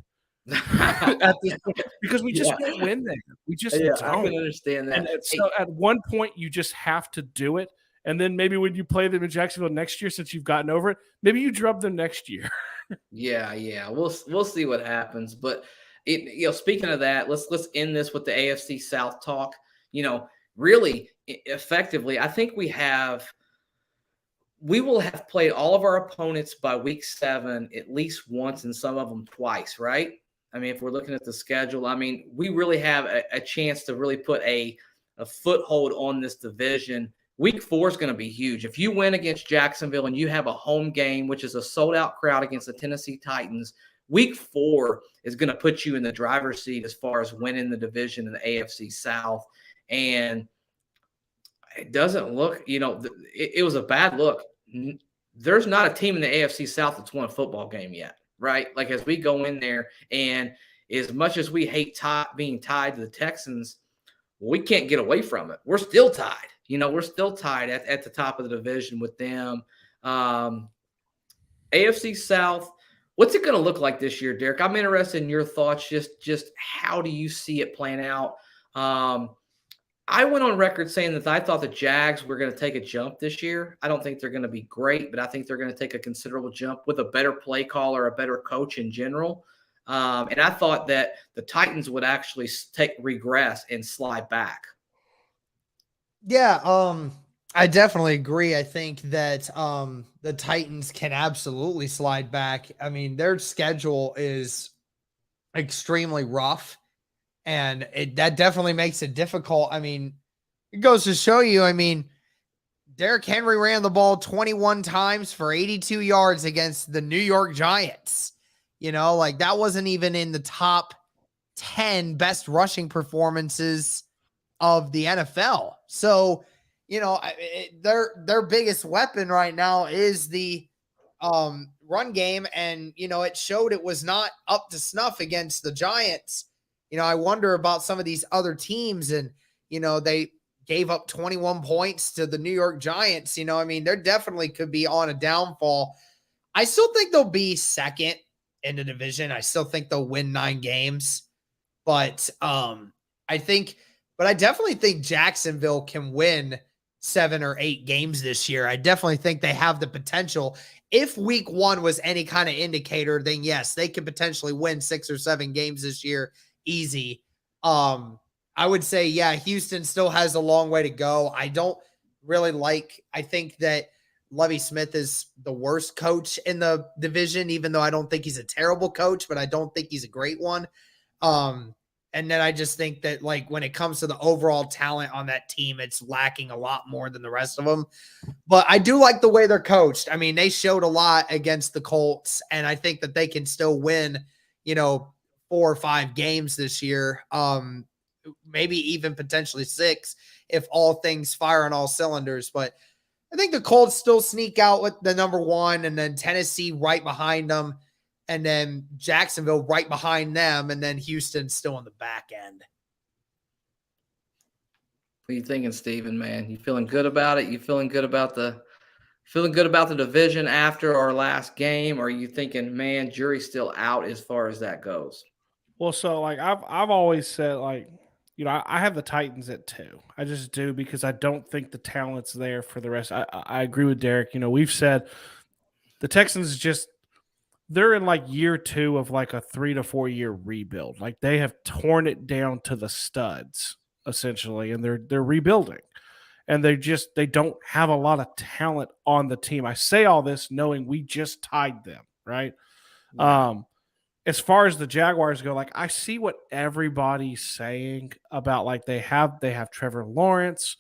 Because we just can't win there. We just don't. I can understand that. And so at one point, you just have to do it. And then maybe when you play them in Jacksonville next year, since you've gotten over it, maybe you drub them next year. Yeah. We'll see what happens. But speaking of that, let's end this with the AFC South talk. Really effectively, I think we have we will have played all of our opponents by week 7 at least once and some of them twice, right? I mean, if we're looking at the schedule, I mean, we really have a chance to really put a foothold on this division. Week 4 is going to be huge. If you win against Jacksonville and you have a home game, which is a sold-out crowd against the Tennessee Titans, week 4 is going to put you in the driver's seat as far as winning the division in the AFC South. And it doesn't look, it was a bad look. There's not a team in the AFC South that's won a football game yet, right? Like as we go in there, and as much as we hate being tied to the Texans, we can't get away from it. We're still tied. We're still tied at the top of the division with them. AFC South, what's it going to look like this year, Derek? I'm interested in your thoughts. Just how do you see it playing out? I went on record saying that I thought the Jags were going to take a jump this year. I don't think they're going to be great, but I think they're going to take a considerable jump with a better play caller, a better coach in general. And I thought that the Titans would actually regress and slide back. Yeah, I definitely agree. I think that the Titans can absolutely slide back. I mean, their schedule is extremely rough. And that definitely makes it difficult. I mean, it goes to show you, I mean, Derrick Henry ran the ball 21 times for 82 yards against the New York Giants. Like that wasn't even in the top 10 best rushing performances of the NFL. So, their biggest weapon right now is the run game. And, it showed it was not up to snuff against the Giants. I wonder about some of these other teams, and, they gave up 21 points to the New York Giants. I mean, there definitely could be on a downfall. I still think they'll be second in the division. I still think they'll win 9 games, but I definitely think Jacksonville can win 7 or 8 games this year. I definitely think they have the potential. If week 1 was any kind of indicator, then yes, they could potentially win 6 or 7 games this year. Easy. I would say, yeah, Houston still has a long way to go. I don't really I think that Lovie Smith is the worst coach in the division, even though I don't think he's a terrible coach, but I don't think he's a great one. And then I just think that when it comes to the overall talent on that team, it's lacking a lot more than the rest of them. But I do like the way they're coached. I mean, they showed a lot against the Colts, and I think that they can still win, 4 or 5 games this year, maybe even potentially 6 if all things fire on all cylinders. But I think the Colts still sneak out with the number 1, and then Tennessee right behind them, and then Jacksonville right behind them, and then Houston still on the back end. What are you thinking, Steven, man? You feeling good about it? You feeling good about the division after our last game? Or are you thinking, man, jury's still out as far as that goes? Well, so I've always said I have the Titans at 2. I just do, because I don't think the talent's there for the rest. I agree with Derek. We've said the Texans they're in year 2 of a 3 to 4 year rebuild. They have torn it down to the studs essentially, and they're rebuilding. And they don't have a lot of talent on the team. I say all this knowing we just tied them, right? Yeah. As far as the Jaguars go, I see what everybody's saying about they have Trevor Lawrence.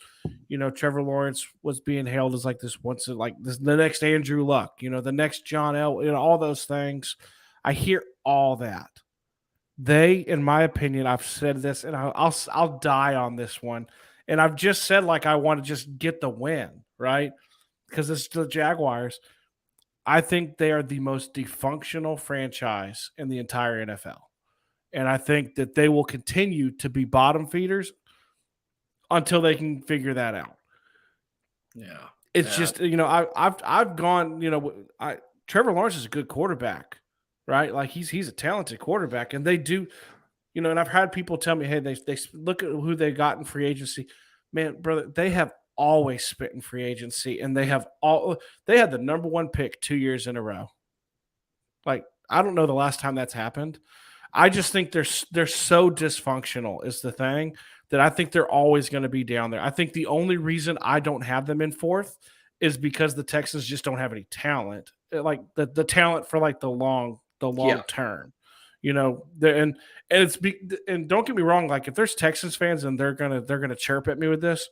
Trevor Lawrence was being hailed as the next Andrew Luck, the next John L, all those things. I hear all that. They, in my opinion, I've said this, and I'll die on this one. And I've just said I want to just get the win, right? Because it's the Jaguars. I think they are the most dysfunctional franchise in the entire NFL. And I think that they will continue to be bottom feeders until they can figure that out. Yeah. It's just, I've gone, Trevor Lawrence is a good quarterback, right? He's a talented quarterback, and they do, and I've had people tell me, hey, they look at who they got in free agency. Man, brother, they have always spit in free agency, and they had the number 1 pick 2 years in a row. I don't know the last time that's happened. I just think they're so dysfunctional is the thing, that I think they're always going to be down there. I think the only reason I don't have them in 4th is because the Texans just don't have any talent, like the talent for like the long term, and and don't get me wrong, like if there's Texans fans and they're gonna chirp at me with this,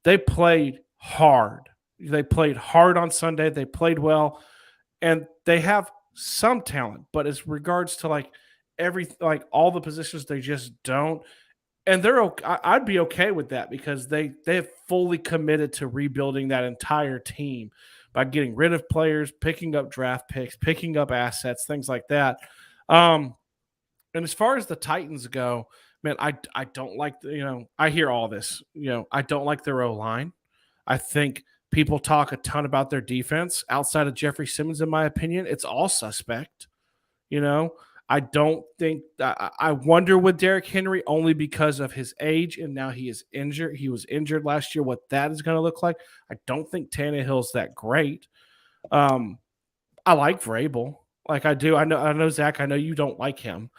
they played hard. They played hard on Sunday. They played well, and they have some talent, but as regards to like all the positions, they just don't. And they're okay. I'd be okay with that because they have fully committed to rebuilding that entire team by getting rid of players, picking up draft picks, picking up assets, things like that. And as far as the Titans go, man, I don't like I hear all this. I don't like their O-line. I think people talk a ton about their defense. Outside of Jeffrey Simmons, in my opinion, it's all suspect. I don't think I wonder with Derrick Henry only because of his age and now he is injured. He was injured last year. What that is going to look like. I don't think Tannehill's that great. I like Vrabel. Like I do. I know Zach, I know you don't like him,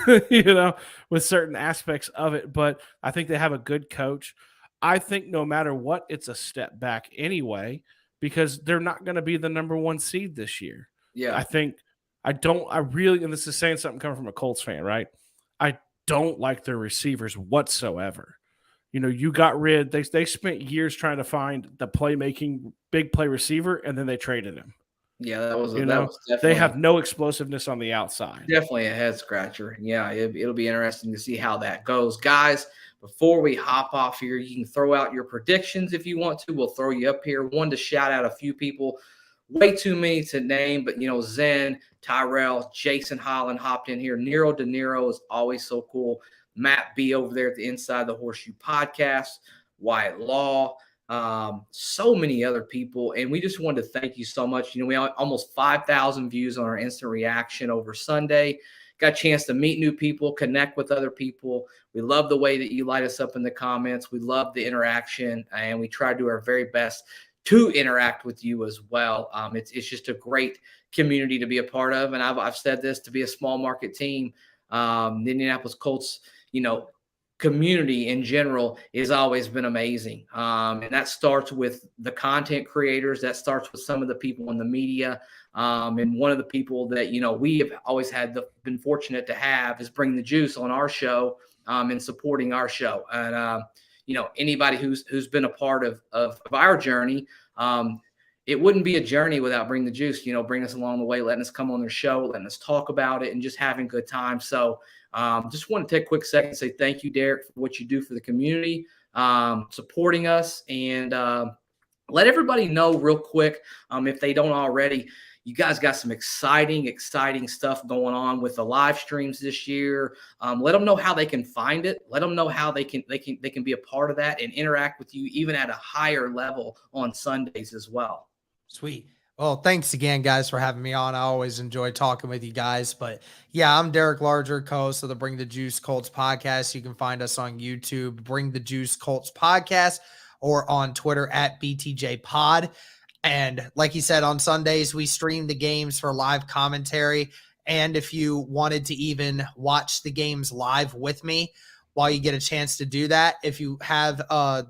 with certain aspects of it, but I think they have a good coach. I think no matter what, it's a step back anyway, because they're not going to be the number 1 seed this year. Yeah. I really, and this is saying something coming from a Colts fan, right? I don't like their receivers whatsoever. You got rid, they spent years trying to find the playmaking big play receiver, and then they traded him. Yeah, that was definitely, they have no explosiveness on the outside. Definitely a head scratcher. Yeah, it'll be interesting to see how that goes. Guys, before we hop off here, you can throw out your predictions if you want to. We'll throw you up here. One to shout out a few people. Way too many to name, but Zen, Tyrell, Jason Holland hopped in here. Nero De Niro is always so cool. Matt B over there at the Inside the Horseshoe podcast. Wyatt Law, so many other people, and we just wanted to thank you so much. We had almost 5,000 views on our instant reaction over Sunday. Got a chance to meet new people, connect with other people. We love the way that you light us up in the comments. We love the interaction, and we try to do our very best to interact with you as well. It's just a great community to be a part of. And I've said this, to be a small market team, the Indianapolis Colts, community in general has always been amazing. And that starts with the content creators. That starts with some of the people in the media. And one of the people that, we have always been fortunate to have is Bring the Juice on our show, and supporting our show. And, anybody who's been a part of our journey, it wouldn't be a journey without Bring the Juice, bring us along the way, letting us come on their show, letting us talk about it, and just having a good time. So just want to take a quick second and say thank you, Derek, for what you do for the community, supporting us, and let everybody know real quick, if they don't already, you guys got some exciting stuff going on with the live streams this year. Let them know how they can find it. Let them know how they can be a part of that and interact with you even at a higher level on Sundays as well. Sweet. Well, thanks again, guys, for having me on. I always enjoy talking with you guys. But yeah, I'm Derek Larger, co-host of the Bring the Juice Colts podcast. You can find us on YouTube, Bring the Juice Colts podcast, or on Twitter at BTJ Pod. And like you said, on Sundays, we stream the games for live commentary. And if you wanted to even watch the games live with me, while you get a chance to do that, if you have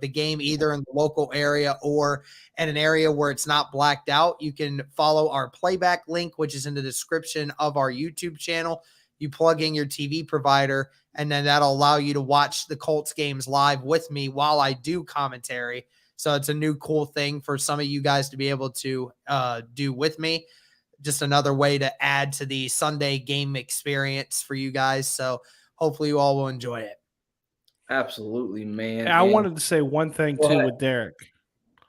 the game either in the local area or in an area where it's not blacked out, you can follow our Payback link, which is in the description of our YouTube channel. You plug in your TV provider, and then that'll allow you to watch the Colts games live with me while I do commentary. So it's a new cool thing for some of you guys to be able to do with me. Just another way to add to the Sunday game experience for you guys. So hopefully you all will enjoy it. Absolutely, man. I wanted to say one thing too with Derek.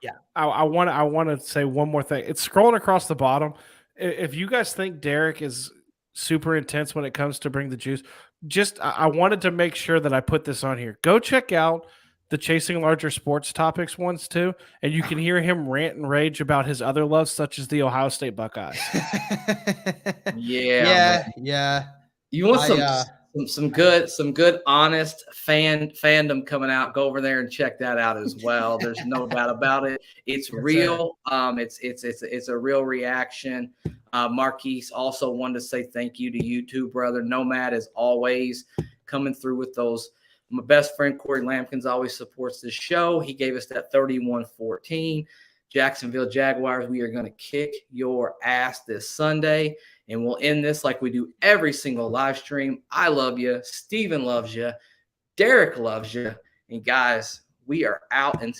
Yeah. I want to say one more thing. It's scrolling across the bottom. If you guys think Derek is super intense when it comes to Bring the Juice, I wanted to make sure that I put this on here. Go check out the Chasing Larger Sports Topics ones too, and you can hear him rant and rage about his other loves, such as the Ohio State Buckeyes. Yeah. You want some good honest fandom coming out? Go over there and check that out as well. There's no doubt about it. It's real. It's a real reaction. Marquise also wanted to say thank you to you too, brother. Nomad is always coming through with those. My best friend Corey Lampkins always supports this show. He gave us that 31-14. Jacksonville Jaguars. We are going to kick your ass this Sunday, and we'll end this like we do every single live stream. I love you. Steven loves you. Derek loves you. And guys, we are out until